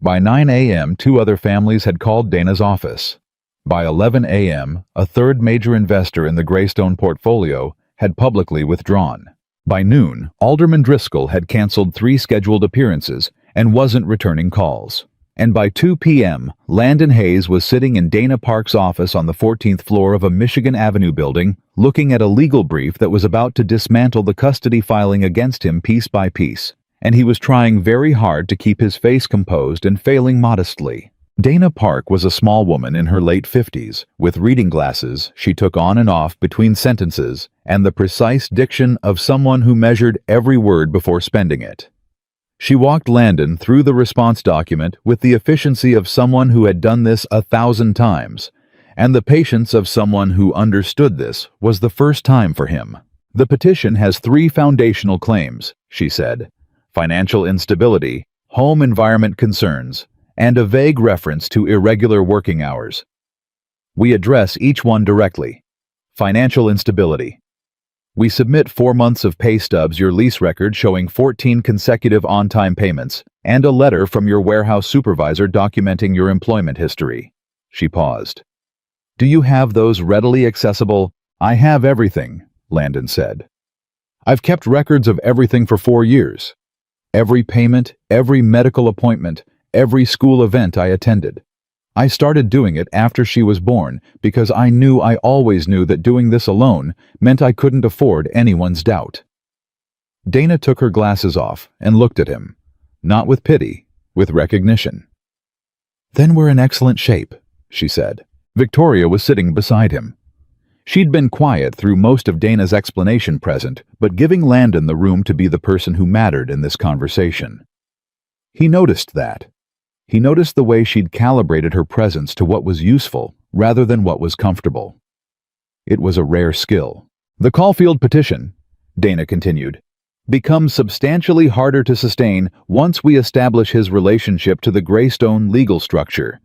By 9 a.m., 2 other families had called Dana's office. By 11 a.m., a third major investor in the Greystone portfolio had publicly withdrawn. By noon, Alderman Driscoll had canceled 3 scheduled appearances and wasn't returning calls. And by 2 p.m., Landon Hayes was sitting in Dana Park's office on the 14th floor of a Michigan Avenue building, looking at a legal brief that was about to dismantle the custody filing against him piece by piece. And he was trying very hard to keep his face composed and failing modestly. Dana Park was a small woman in her late 50s, with reading glasses she took on and off between sentences and the precise diction of someone who measured every word before spending it. She walked Landon through the response document with the efficiency of someone who had done this 1,000 times, and the patience of someone who understood this was the first time for him. "The petition has 3 foundational claims," she said: financial instability, home environment concerns, and a vague reference to irregular working hours. We address each one directly. Financial instability. We submit 4 months of pay stubs, your lease record showing 14 consecutive on-time payments, and a letter from your warehouse supervisor documenting your employment history. She paused. "Do you have those readily accessible?" "I have everything," Landon said. "I've kept records of everything for 4 years. Every payment, every medical appointment, every school event I attended. I started doing it after she was born because I always knew that doing this alone meant I couldn't afford anyone's doubt." Dana took her glasses off and looked at him, not with pity, with recognition. Then we're in excellent shape, she said. Victoria was sitting beside him. She'd been quiet through most of Dana's explanation present, but giving Landon the room to be the person who mattered in this conversation. He noticed that. He noticed the way she'd calibrated her presence to what was useful rather than what was comfortable. It was a rare skill. The Caulfield petition, Dana continued, becomes substantially harder to sustain once we establish his relationship to the Greystone legal structure.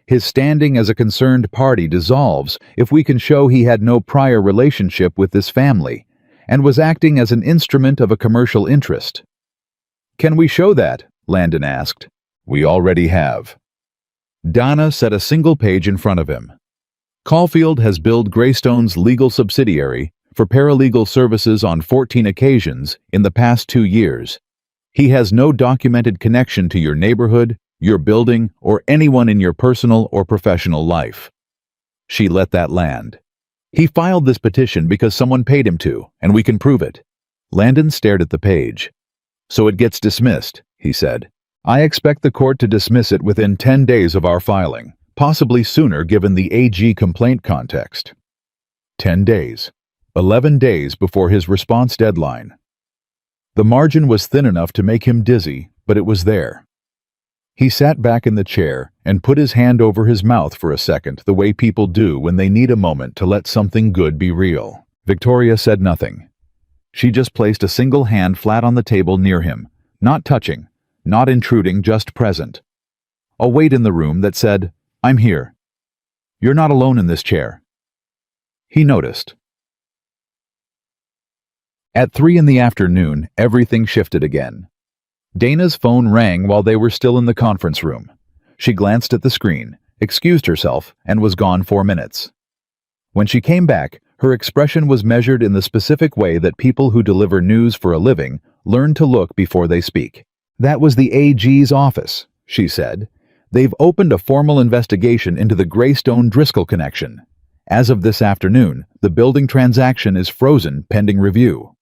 His standing as a concerned party dissolves if we can show he had no prior relationship with this family and was acting as an instrument of a commercial interest. Can we show that? Landon asked. We already have. Dana set a single page in front of him. Caulfield has billed Greystone's legal subsidiary for paralegal services on 14 occasions in the past 2 years. He has no documented connection to your neighborhood, your building, or anyone in your personal or professional life. She let that land. He filed this petition because someone paid him to, and we can prove it. Landon stared at the page. So it gets dismissed, he said. I expect the court to dismiss it within 10 days of our filing, possibly sooner given the AG complaint context. 10 days. 11 days before his response deadline. The margin was thin enough to make him dizzy, but it was there. He sat back in the chair and put his hand over his mouth for a second, the way people do when they need a moment to let something good be real. Victoria said nothing. She just placed a single hand flat on the table near him, not touching, not intruding, just present. A weight in the room that said, I'm here. You're not alone in this chair. He noticed. At 3 in the afternoon, everything shifted again. Dana's phone rang while they were still in the conference room. She glanced at the screen, excused herself, and was gone 4 minutes. When she came back, her expression was measured in the specific way that people who deliver news for a living learn to look before they speak. That was the AG's office, she said. They've opened a formal investigation into the Greystone-Driscoll connection. As of this afternoon, the building transaction is frozen pending review.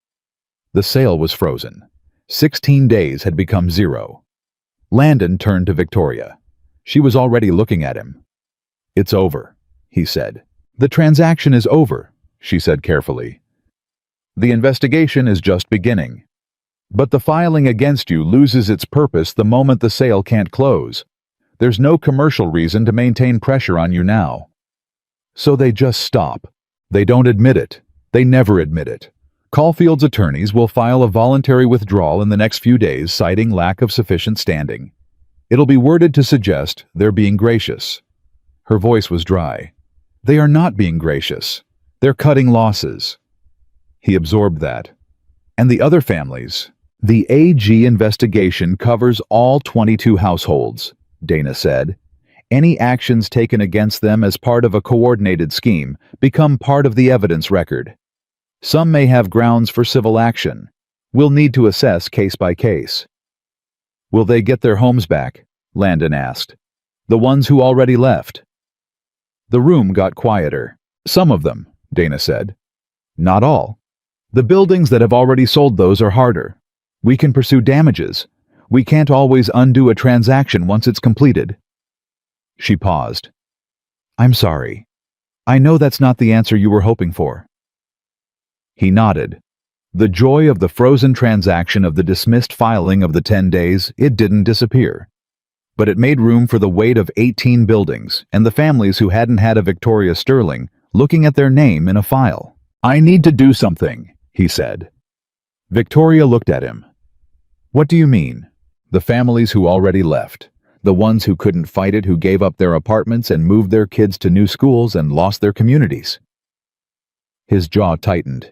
The sale was frozen. 16 days had become 0. Landon turned to Victoria. She was already looking at him. It's over, he said. The transaction is over, she said carefully. The investigation is just beginning. But the filing against you loses its purpose the moment the sale can't close. There's no commercial reason to maintain pressure on you now. So they just stop. They don't admit it. They never admit it. Caulfield's attorneys will file a voluntary withdrawal in the next few days, citing lack of sufficient standing. It'll be worded to suggest they're being gracious. Her voice was dry. They are not being gracious. They're cutting losses. He absorbed that. And the other families? The AG investigation covers all 22 households, Dana said. Any actions taken against them as part of a coordinated scheme become part of the evidence record. Some may have grounds for civil action. We'll need to assess case by case. Will they get their homes back? Landon asked. The ones who already left. The room got quieter. Some of them, Dana said. Not all. The buildings that have already sold those are harder. We can pursue damages. We can't always undo a transaction once it's completed. She paused. I'm sorry. I know that's not the answer you were hoping for. He nodded. The joy of the frozen transaction of the dismissed filing of the 10 days, it didn't disappear. But it made room for the weight of 18 buildings and the families who hadn't had a Victoria Sterling looking at their name in a file. I need to do something, he said. Victoria looked at him. What do you mean? The families who already left. The ones who couldn't fight it, who gave up their apartments and moved their kids to new schools and lost their communities. His jaw tightened.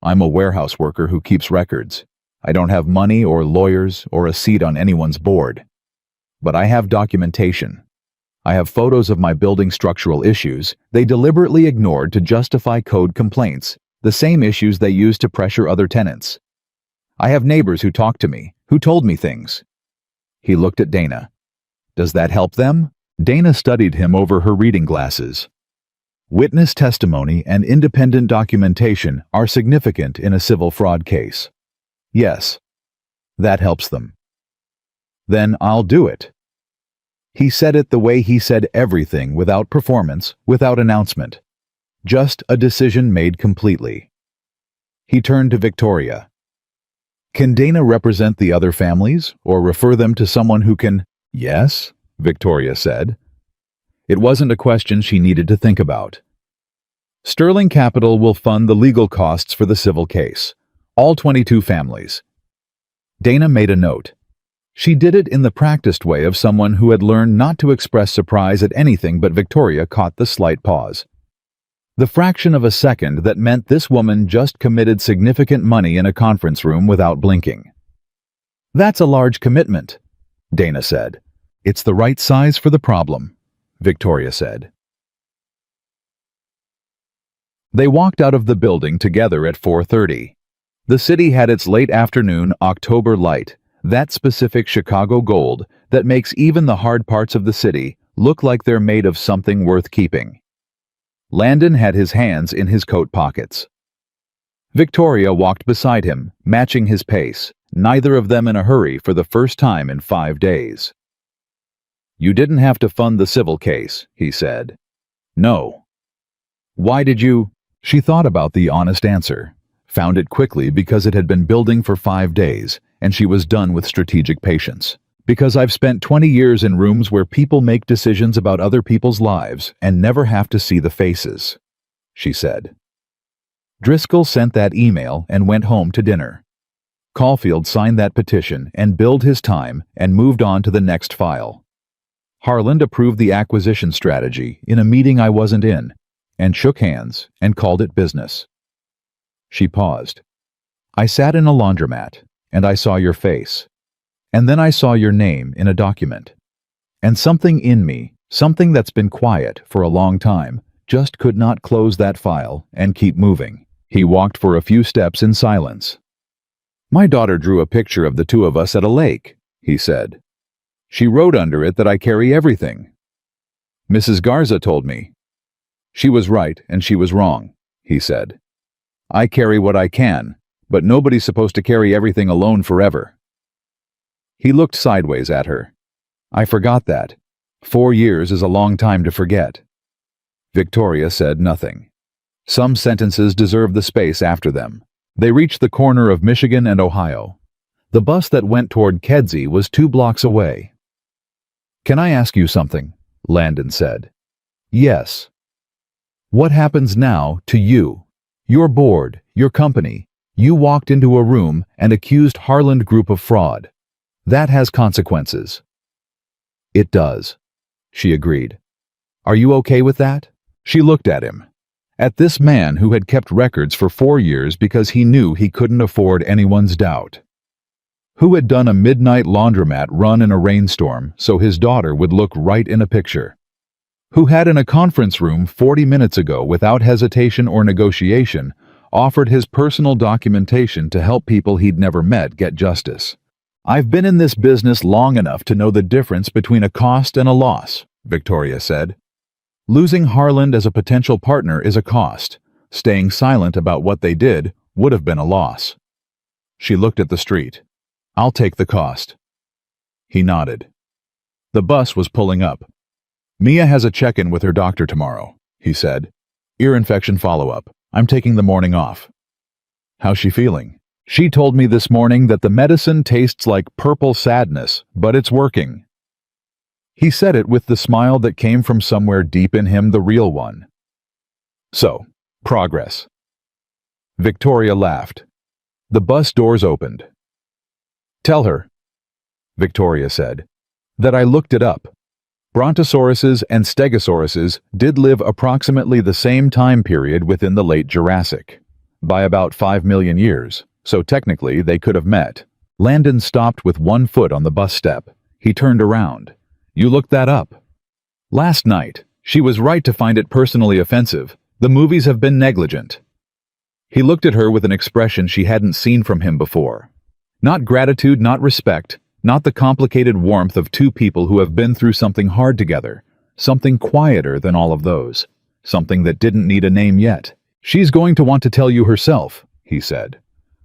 I'm a warehouse worker who keeps records. I don't have money or lawyers or a seat on anyone's board. But I have documentation. I have photos of my building structural issues they deliberately ignored to justify code complaints, the same issues they used to pressure other tenants. I have neighbors who talked to me, who told me things. He looked at Dana. Does that help them? Dana studied him over her reading glasses. Witness testimony and independent documentation are significant in a civil fraud case. Yes. That helps them. Then I'll do it. He said it the way he said everything, without performance, without announcement. Just a decision made completely. He turned to Victoria. Can Dana represent the other families, or refer them to someone who can? Yes, Victoria said. It wasn't a question she needed to think about. Sterling Capital will fund the legal costs for the civil case. All 22 families. Dana made a note. She did it in the practiced way of someone who had learned not to express surprise at anything, but Victoria caught the slight pause. The fraction of a second that meant this woman just committed significant money in a conference room without blinking. That's a large commitment, Dana said. It's the right size for the problem, Victoria said. They walked out of the building together at 4:30. The city had its late afternoon October light, that specific Chicago gold that makes even the hard parts of the city look like they're made of something worth keeping. Landon had his hands in his coat pockets. Victoria walked beside him, matching his pace, neither of them in a hurry for the first time in 5 days. You didn't have to fund the civil case, he said. No. Why did you? She thought about the honest answer, found it quickly because it had been building for 5 days, and she was done with strategic patience. Because I've spent 20 years in rooms where people make decisions about other people's lives and never have to see the faces, she said. Driscoll sent that email and went home to dinner. Caulfield signed that petition and billed his time and moved on to the next file. Harland approved the acquisition strategy in a meeting I wasn't in, and shook hands and called it business. She paused. I sat in a laundromat, and I saw your face. And then I saw your name in a document. And something in me, something that's been quiet for a long time, just could not close that file and keep moving. He walked for a few steps in silence. My daughter drew a picture of the two of us at a lake, he said. She wrote under it that I carry everything. Mrs. Garza told me. She was right and she was wrong, he said. I carry what I can, but nobody's supposed to carry everything alone forever. He looked sideways at her. I forgot that. 4 years is a long time to forget. Victoria said nothing. Some sentences deserved the space after them. They reached the corner of Michigan and Ohio. The bus that went toward Kedzie was 2 blocks away. Can I ask you something? Landon said. Yes. What happens now to you? Your board, your company. You walked into a room and accused Harland Group of fraud. That has consequences. It does, she agreed. Are you okay with that? She looked at him. At this man who had kept records for 4 years because he knew he couldn't afford anyone's doubt. Who had done a midnight laundromat run in a rainstorm so his daughter would look right in a picture. Who had in a conference room 40 minutes ago, without hesitation or negotiation, offered his personal documentation to help people he'd never met get justice. I've been in this business long enough to know the difference between a cost and a loss, Victoria said. Losing Harland as a potential partner is a cost. Staying silent about what they did would have been a loss. She looked at the street. I'll take the cost. He nodded. The bus was pulling up. Mia has a check-in with her doctor tomorrow, he said. Ear infection follow-up. I'm taking the morning off. How's she feeling? She told me this morning that the medicine tastes like purple sadness, but it's working. He said it with the smile that came from somewhere deep in him, the real one. So, progress. Victoria laughed. The bus doors opened. Tell her, Victoria said, that I looked it up. Brontosauruses and Stegosauruses did live approximately the same time period within the late Jurassic, by about 5 million years, so technically they could have met. Landon stopped with 1 foot on the bus step. He turned around. You looked that up? Last night. She was right to find it personally offensive. The movies have been negligent. He looked at her with an expression she hadn't seen from him before. Not gratitude, not respect, not the complicated warmth of 2 people who have been through something hard together. Something quieter than all of those. Something that didn't need a name yet. She's going to want to tell you herself, he said.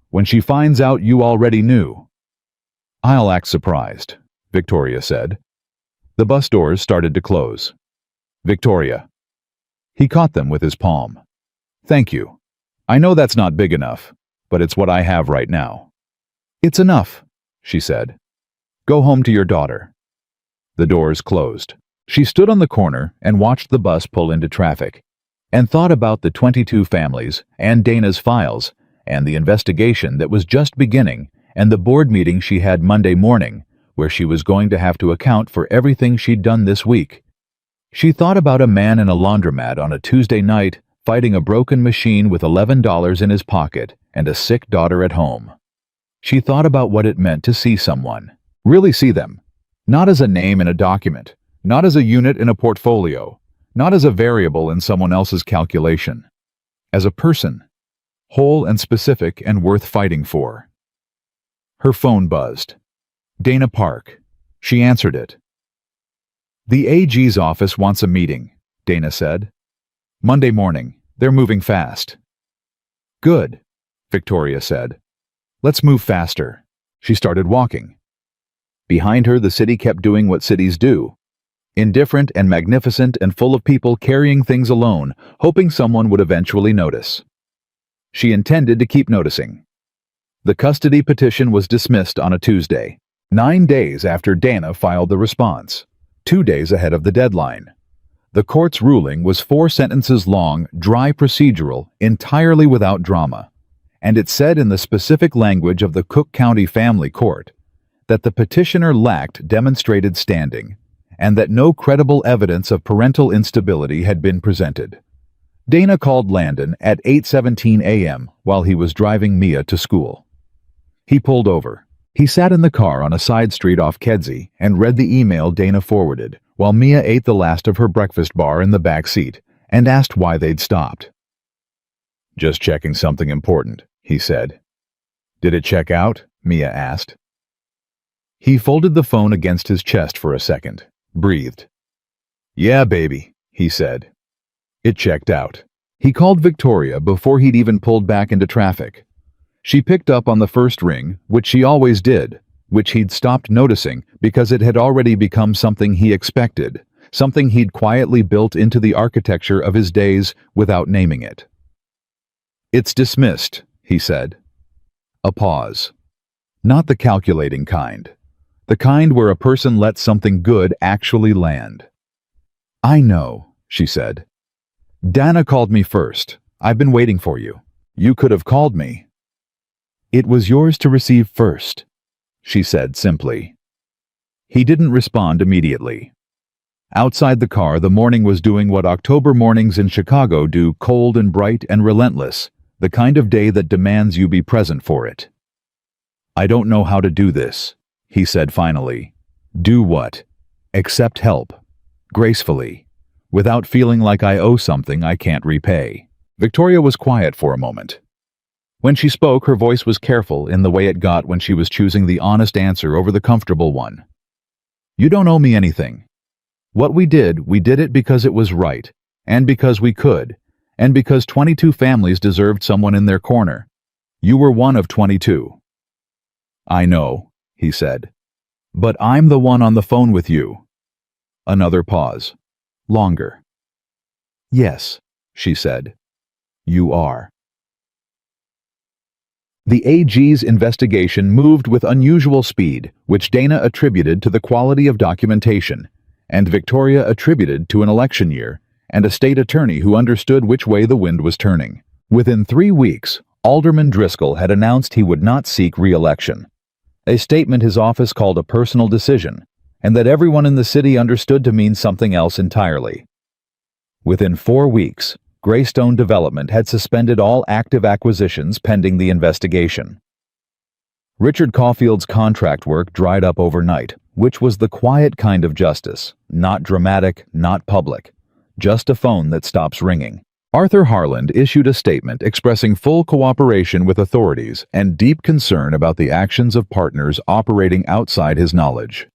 When she finds out you already knew. I'll act surprised, Victoria said. The bus doors started to close. Victoria. He caught them with his palm. Thank you. I know that's not big enough, but it's what I have right now. It's enough, she said. Go home to your daughter. The doors closed. She stood on the corner and watched the bus pull into traffic, and thought about the 22 families and Dana's files and the investigation that was just beginning and the board meeting she had Monday morning, where she was going to have to account for everything she'd done this week. She thought about a man in a laundromat on a Tuesday night fighting a broken machine with $11 in his pocket and a sick daughter at home. She thought about what it meant to see someone, really see them, not as a name in a document, not as a unit in a portfolio, not as a variable in someone else's calculation, as a person, whole and specific and worth fighting for. Her phone buzzed. Dana Park. She answered it. The AG's office wants a meeting, Dana said. Monday morning. They're moving fast. Good, Victoria said. Let's move faster. She started walking. Behind her, the city kept doing what cities do. Indifferent and magnificent and full of people carrying things alone, hoping someone would eventually notice. She intended to keep noticing. The custody petition was dismissed on a Tuesday, 9 days after Dana filed the response, 2 days ahead of the deadline. The court's ruling was 4 sentences long, dry procedural, entirely without drama, and it said in the specific language of the Cook County Family Court that the petitioner lacked demonstrated standing and that no credible evidence of parental instability had been presented. Dana called Landon at 8:17 a.m. while he was driving Mia to school. He pulled over. He sat in the car on a side street off Kedzie and read the email Dana forwarded, while Mia ate the last of her breakfast bar in the back seat and asked why they'd stopped. Just checking something important, he said. Did it check out? Mia asked. He folded the phone against his chest for a second, breathed. Yeah, baby, he said. It checked out. He called Victoria before he'd even pulled back into traffic. She picked up on the first ring, which she always did, which he'd stopped noticing because it had already become something he expected, something he'd quietly built into the architecture of his days without naming it. It's dismissed, he said. A pause. Not the calculating kind. The kind where a person lets something good actually land. I know, she said. Dana called me first. I've been waiting for you. You could have called me. It was yours to receive first, she said simply. He didn't respond immediately. Outside the car, the morning was doing what October mornings in Chicago do, cold and bright and relentless, the kind of day that demands you be present for it. I don't know how to do this, he said finally. Do what? Accept help. Gracefully. Without feeling like I owe something I can't repay. Victoria was quiet for a moment. When she spoke, her voice was careful in the way it got when she was choosing the honest answer over the comfortable one. You don't owe me anything. What we did it because it was right, and because we could, and because 22 families deserved someone in their corner. You were one of 22. I know, he said. But I'm the one on the phone with you. Another pause. Longer. Yes, she said. You are. The AG's investigation moved with unusual speed, which Dana attributed to the quality of documentation, and Victoria attributed to an election year and a state attorney who understood which way the wind was turning. Within 3 weeks, Alderman Driscoll had announced he would not seek re-election, a statement his office called a personal decision, and that everyone in the city understood to mean something else entirely. Within 4 weeks, Greystone Development had suspended all active acquisitions pending the investigation. Richard Caulfield's contract work dried up overnight, which was the quiet kind of justice, not dramatic, not public, just a phone that stops ringing. Arthur Harland issued a statement expressing full cooperation with authorities and deep concern about the actions of partners operating outside his knowledge.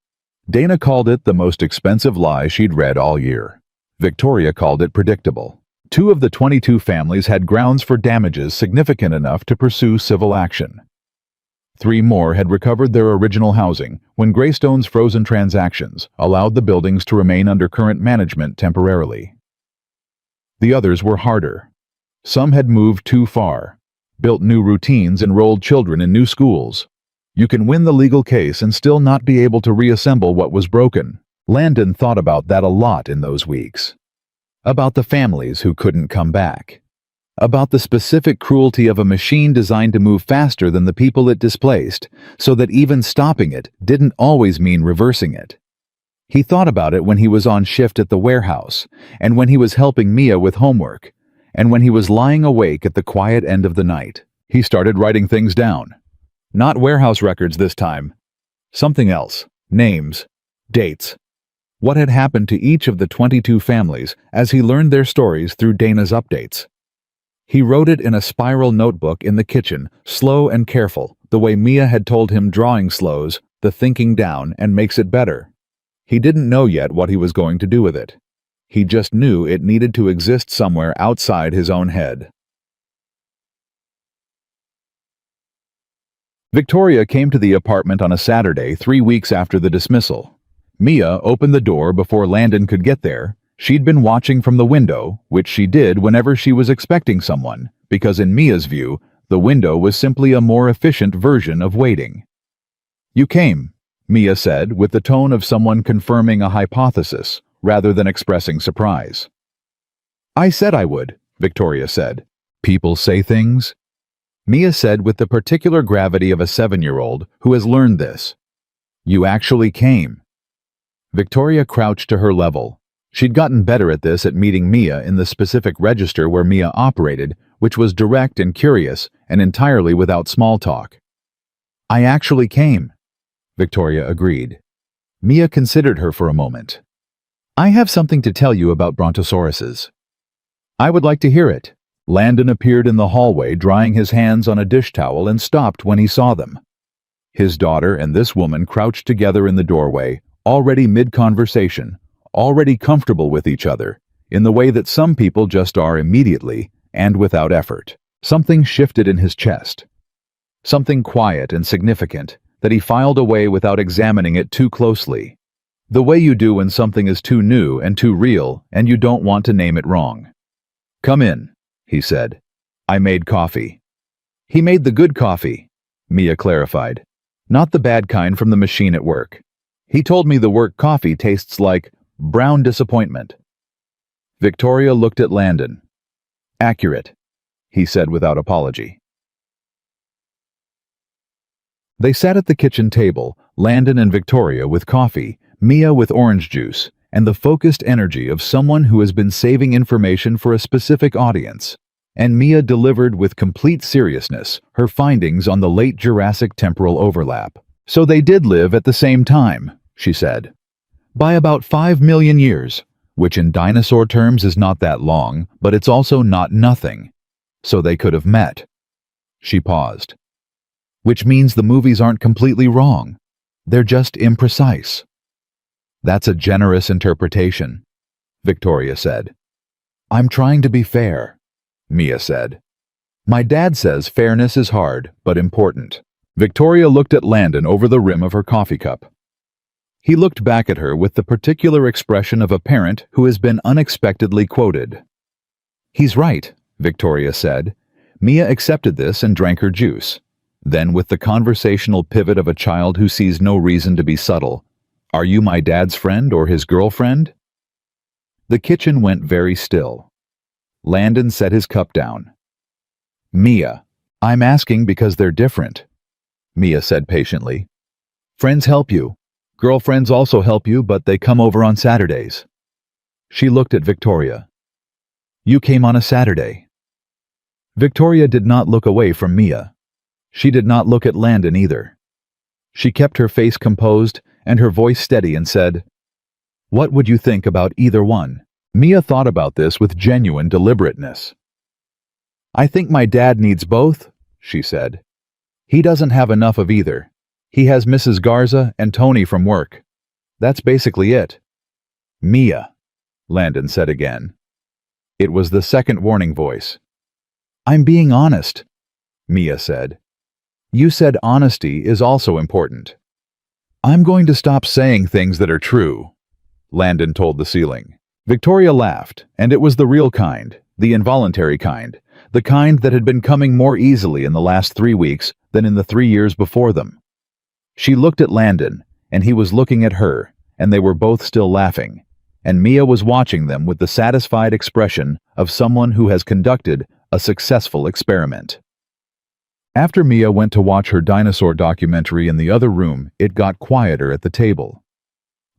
Dana called it the most expensive lie she'd read all year. Victoria called it predictable. 2 of the 22 families had grounds for damages significant enough to pursue civil action. 3 more had recovered their original housing when Greystone's frozen transactions allowed the buildings to remain under current management temporarily. The others were harder. Some had moved too far, built new routines, enrolled children in new schools. You can win the legal case and still not be able to reassemble what was broken. Landon thought about that a lot in those weeks. About the families who couldn't come back. About the specific cruelty of a machine designed to move faster than the people it displaced, so that even stopping it didn't always mean reversing it. He thought about it when he was on shift at the warehouse, and when he was helping Mia with homework, and when he was lying awake at the quiet end of the night. He started writing things down. Not warehouse records this time. Something else. Names. Dates. What had happened to each of the 22 families as he learned their stories through Dana's updates. He wrote it in a spiral notebook in the kitchen, slow and careful, the way Mia had told him drawing slows the thinking down and makes it better. He didn't know yet what he was going to do with it. He just knew it needed to exist somewhere outside his own head. Victoria came to the apartment on a Saturday 3 weeks after the dismissal. Mia opened the door before Landon could get there. She'd been watching from the window, which she did whenever she was expecting someone, because in Mia's view, the window was simply a more efficient version of waiting. "You came," Mia said with the tone of someone confirming a hypothesis, rather than expressing surprise. "I said I would," Victoria said. "People say things?" Mia said with the particular gravity of a 7-year-old who has learned this. "You actually came." Victoria crouched to her level. She'd gotten better at this at meeting Mia in the specific register where Mia operated, which was direct and curious and entirely without small talk. "I actually came," Victoria agreed. Mia considered her for a moment. "I have something to tell you about brontosauruses." "I would like to hear it." Landon appeared in the hallway drying his hands on a dish towel and stopped when he saw them. His daughter and this woman crouched together in the doorway, already mid-conversation, already comfortable with each other, in the way that some people just are immediately and without effort. Something shifted in his chest. Something quiet and significant that he filed away without examining it too closely. The way you do when something is too new and too real and you don't want to name it wrong. "Come in," he said. "I made coffee." "He made the good coffee," Mia clarified. "Not the bad kind from the machine at work. He told me the work coffee tastes like brown disappointment." Victoria looked at Landon. "Accurate," he said without apology. They sat at the kitchen table, Landon and Victoria with coffee, Mia with orange juice, and the focused energy of someone who has been saving information for a specific audience. And Mia delivered with complete seriousness her findings on the late Jurassic temporal overlap. "So they did live at the same time," she said. "By about 5 million years, which in dinosaur terms is not that long, but it's also not nothing. So they could have met." She paused. "Which means the movies aren't completely wrong. They're just imprecise." "That's a generous interpretation," Victoria said. "I'm trying to be fair," Mia said. "My dad says fairness is hard, but important." Victoria looked at Landon over the rim of her coffee cup. He looked back at her with the particular expression of a parent who has been unexpectedly quoted. "He's right," Victoria said. Mia accepted this and drank her juice. Then, with the conversational pivot of a child who sees no reason to be subtle, "Are you my dad's friend or his girlfriend?" The kitchen went very still. Landon set his cup down. "Mia, I'm asking because they're different," Mia said patiently. "Friends help you. Girlfriends also help you, but they come over on Saturdays." She looked at Victoria. "You came on a Saturday." Victoria did not look away from Mia. She did not look at Landon either. She kept her face composed and her voice steady and said, "What would you think about either one?" Mia thought about this with genuine deliberateness. "I think my dad needs both," she said. "He doesn't have enough of either. He has Mrs. Garza and Tony from work. That's basically it." "Mia," Landon said again. It was the second warning voice. "I'm being honest," Mia said. You said honesty is also important. I'm going to stop saying things that are true, Landon told the ceiling. Victoria laughed, and it was the real kind, the involuntary kind, the kind that had been coming more easily in the last 3 weeks than in the 3 years before them. She looked at Landon, and he was looking at her, and they were both still laughing, and Mia was watching them with the satisfied expression of someone who has conducted a successful experiment. After Mia went to watch her dinosaur documentary in the other room, it got quieter at the table.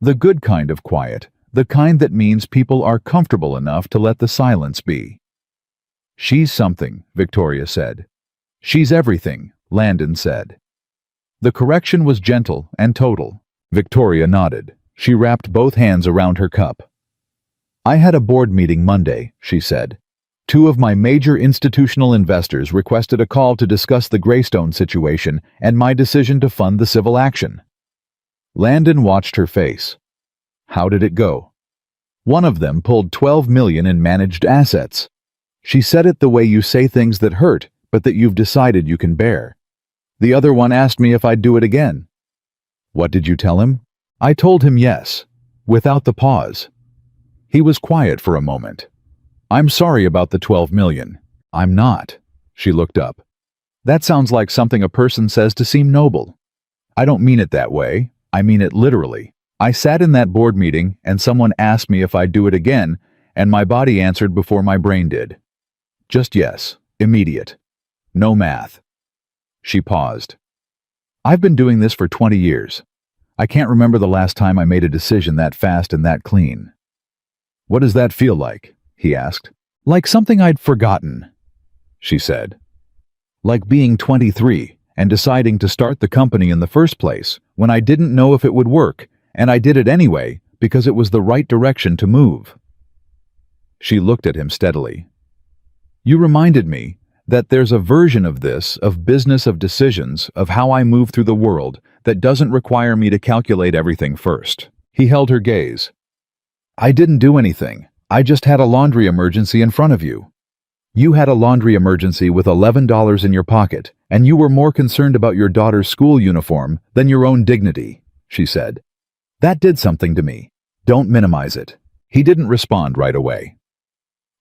The good kind of quiet, the kind that means people are comfortable enough to let the silence be. She's something, Victoria said. She's everything, Landon said. The correction was gentle and total. Victoria nodded. She wrapped both hands around her cup. I had a board meeting Monday, she said. 2 of my major institutional investors requested a call to discuss the Greystone situation and my decision to fund the civil action. Landon watched her face. How did it go? One of them pulled $12 million in managed assets. She said it the way you say things that hurt, but that you've decided you can bear. The other one asked me if I'd do it again. What did you tell him? I told him yes, without the pause. He was quiet for a moment. I'm sorry about the $12 million. I'm not. She looked up. That sounds like something a person says to seem noble. I don't mean it that way. I mean it literally. I sat in that board meeting and someone asked me if I'd do it again, and my body answered before my brain did. Just yes, immediate. No math. She paused. I've been doing this for 20 years. I can't remember the last time I made a decision that fast and that clean. What does that feel like? He asked. Like something I'd forgotten, she said. Like being 23 and deciding to start the company in the first place when I didn't know if it would work, and I did it anyway because it was the right direction to move. She looked at him steadily. You reminded me that there's a version of this, of business of decisions, of how I move through the world that doesn't require me to calculate everything first. He held her gaze. I didn't do anything. I just had a laundry emergency in front of you. You had a laundry emergency with $11 in your pocket, and you were more concerned about your daughter's school uniform than your own dignity, she said. That did something to me. Don't minimize it. He didn't respond right away.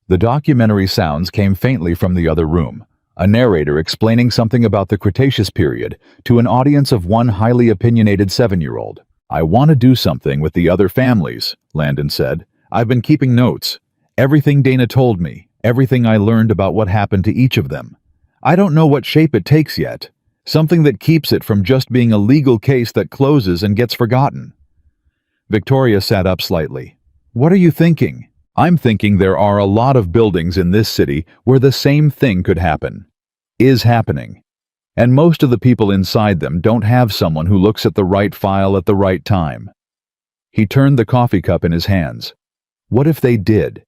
The documentary sounds came faintly from the other room, a narrator explaining something about the Cretaceous period to an audience of one highly opinionated 7-year-old. I want to do something with the other families, Landon said. I've been keeping notes. Everything Dana told me, everything I learned about what happened to each of them. I don't know what shape it takes yet. Something that keeps it from just being a legal case that closes and gets forgotten. Victoria sat up slightly. What are you thinking? I'm thinking there are a lot of buildings in this city where the same thing could happen. Is happening. And most of the people inside them don't have someone who looks at the right file at the right time. He turned the coffee cup in his hands. What if they did?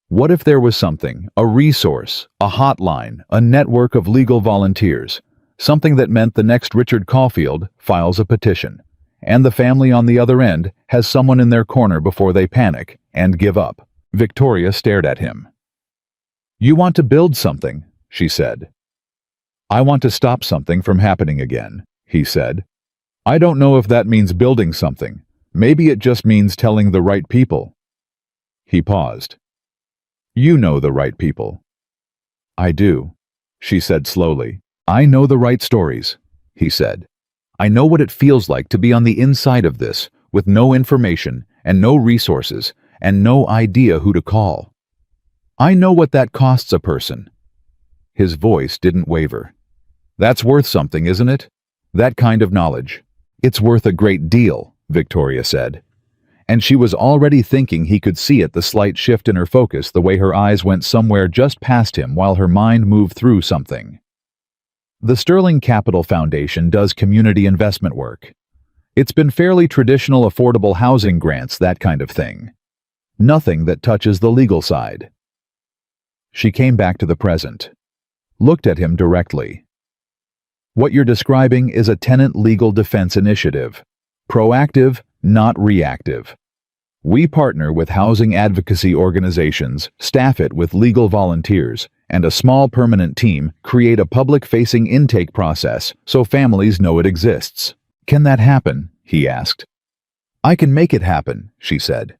What if there was something, a resource, a hotline, a network of legal volunteers, something that meant the next Richard Caulfield files a petition, and the family on the other end has someone in their corner before they panic and give up? Victoria stared at him. You want to build something, she said. I want to stop something from happening again, he said. I don't know if that means building something. Maybe it just means telling the right people. He paused. You know the right people. I do, she said slowly. I know the right stories, he said. I know what it feels like to be on the inside of this, with no information and no resources and no idea who to call. I know what that costs a person. His voice didn't waver. That's worth something, isn't it? That kind of knowledge. It's worth a great deal, Victoria said. And she was already thinking he could see it, the slight shift in her focus, the way her eyes went somewhere just past him while her mind moved through something. The Sterling Capital Foundation does community investment work. It's been fairly traditional affordable housing grants, that kind of thing. Nothing that touches the legal side. She came back to the present. Looked at him directly. What you're describing is a tenant legal defense initiative. Proactive, not reactive. We partner with housing advocacy organizations, staff it with legal volunteers, and a small permanent team create a public-facing intake process so families know it exists. "Can that happen?" he asked. "I can make it happen," she said.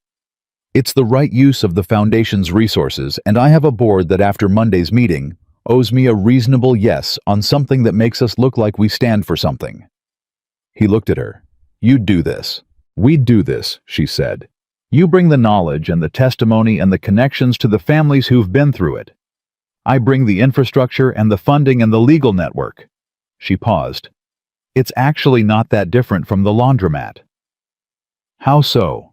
"It's the right use of the Foundation's resources, and I have a board that after Monday's meeting owes me a reasonable yes on something that makes us look like we stand for something." He looked at her. "You'd do this." "We'd do this," she said. "You bring the knowledge and the testimony and the connections to the families who've been through it. I bring the infrastructure and the funding and the legal network." She paused. "It's actually not that different from the laundromat." "How so?"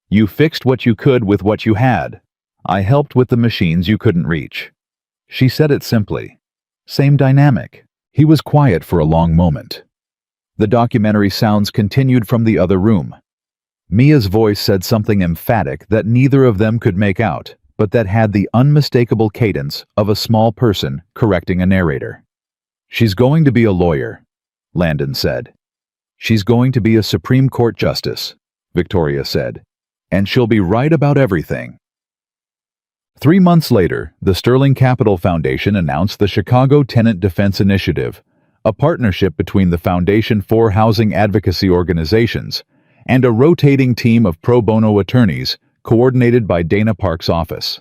"You fixed what you could with what you had. I helped with the machines you couldn't reach." She said it simply. Same dynamic. He was quiet for a long moment. The documentary sounds continued from the other room. Mia's voice said something emphatic that neither of them could make out, but that had the unmistakable cadence of a small person correcting a narrator. "She's going to be a lawyer," Landon said. "She's going to be a Supreme Court justice," Victoria said. "And she'll be right about everything." 3 months later, the Sterling Capital Foundation announced the Chicago Tenant Defense Initiative, a partnership between the Foundation for Housing Advocacy Organizations and a rotating team of pro bono attorneys coordinated by Dana Park's office.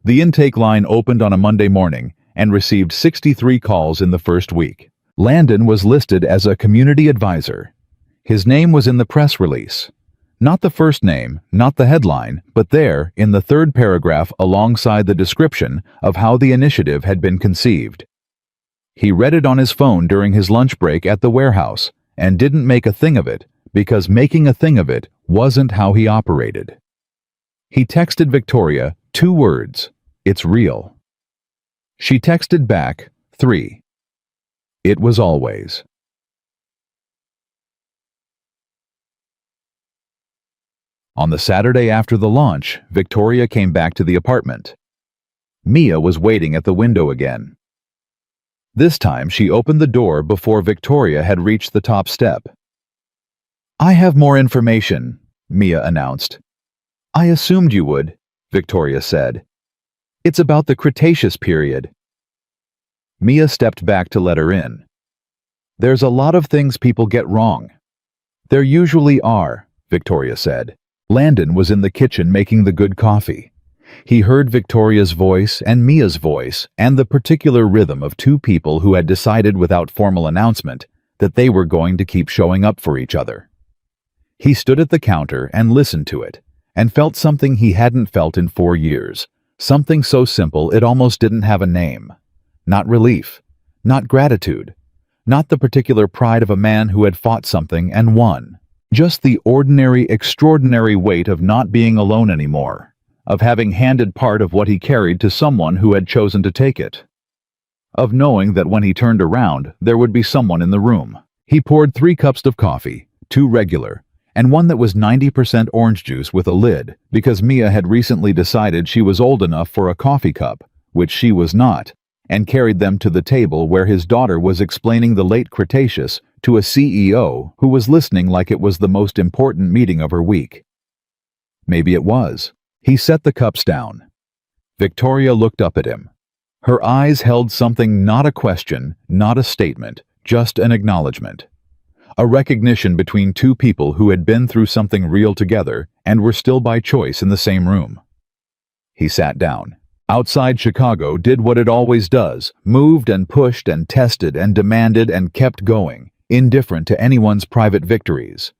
The intake line opened on a Monday morning and received 63 calls in the first week. Landon was listed as a community advisor. His name was in the press release. Not the first name, not the headline, but there, in the third paragraph alongside the description of how the initiative had been conceived. He read it on his phone during his lunch break at the warehouse and didn't make a thing of it because making a thing of it wasn't how he operated. He texted Victoria 2 words, "It's real." She texted back 3. It was always. On the Saturday after the launch, Victoria came back to the apartment. Mia was waiting at the window again. This time she opened the door before Victoria had reached the top step. "I have more information," Mia announced. "I assumed you would," Victoria said. "It's about the Cretaceous period." Mia stepped back to let her in. "There's a lot of things people get wrong." "There usually are," Victoria said. Landon was in the kitchen making the good coffee. He heard Victoria's voice and Mia's voice and the particular rhythm of 2 people who had decided without formal announcement that they were going to keep showing up for each other. He stood at the counter and listened to it, and felt something he hadn't felt in 4 years, something so simple it almost didn't have a name. Not relief, not gratitude, not the particular pride of a man who had fought something and won. Just the ordinary, extraordinary weight of not being alone anymore, of having handed part of what he carried to someone who had chosen to take it, of knowing that when he turned around, there would be someone in the room. He poured 3 cups of coffee, 2 regular, and one that was 90% orange juice with a lid, because Mia had recently decided she was old enough for a coffee cup, which she was not, and carried them to the table where his daughter was explaining the late Cretaceous to a CEO who was listening like it was the most important meeting of her week. Maybe it was. He set the cups down. Victoria looked up at him. Her eyes held something, not a question, not a statement, just an acknowledgement. A recognition between 2 people who had been through something real together and were still by choice in the same room. He sat down. Outside Chicago did what it always does, moved and pushed and tested and demanded and kept going, indifferent to anyone's private victories.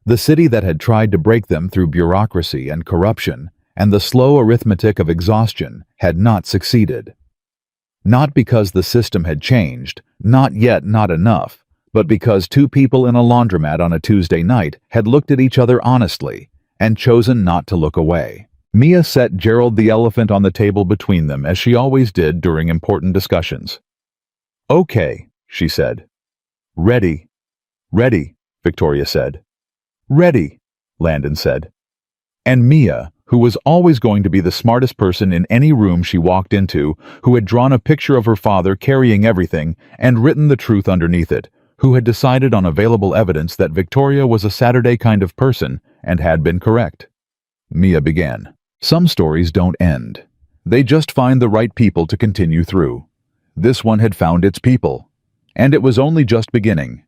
The city that had tried to break them through bureaucracy and corruption and the slow arithmetic of exhaustion had not succeeded. Not because the system had changed, not yet not enough, but because 2 people in a laundromat on a Tuesday night had looked at each other honestly and chosen not to look away. Mia set Gerald the elephant on the table between them as she always did during important discussions. "Okay," she said. "Ready." "Ready," Victoria said. "Ready," Landon said. And Mia, who was always going to be the smartest person in any room she walked into, who had drawn a picture of her father carrying everything and written the truth underneath it, who had decided on available evidence that Victoria was a Saturday kind of person and had been correct. Mia began. "Some stories don't end. They just find the right people to continue through. This one had found its people. And it was only just beginning.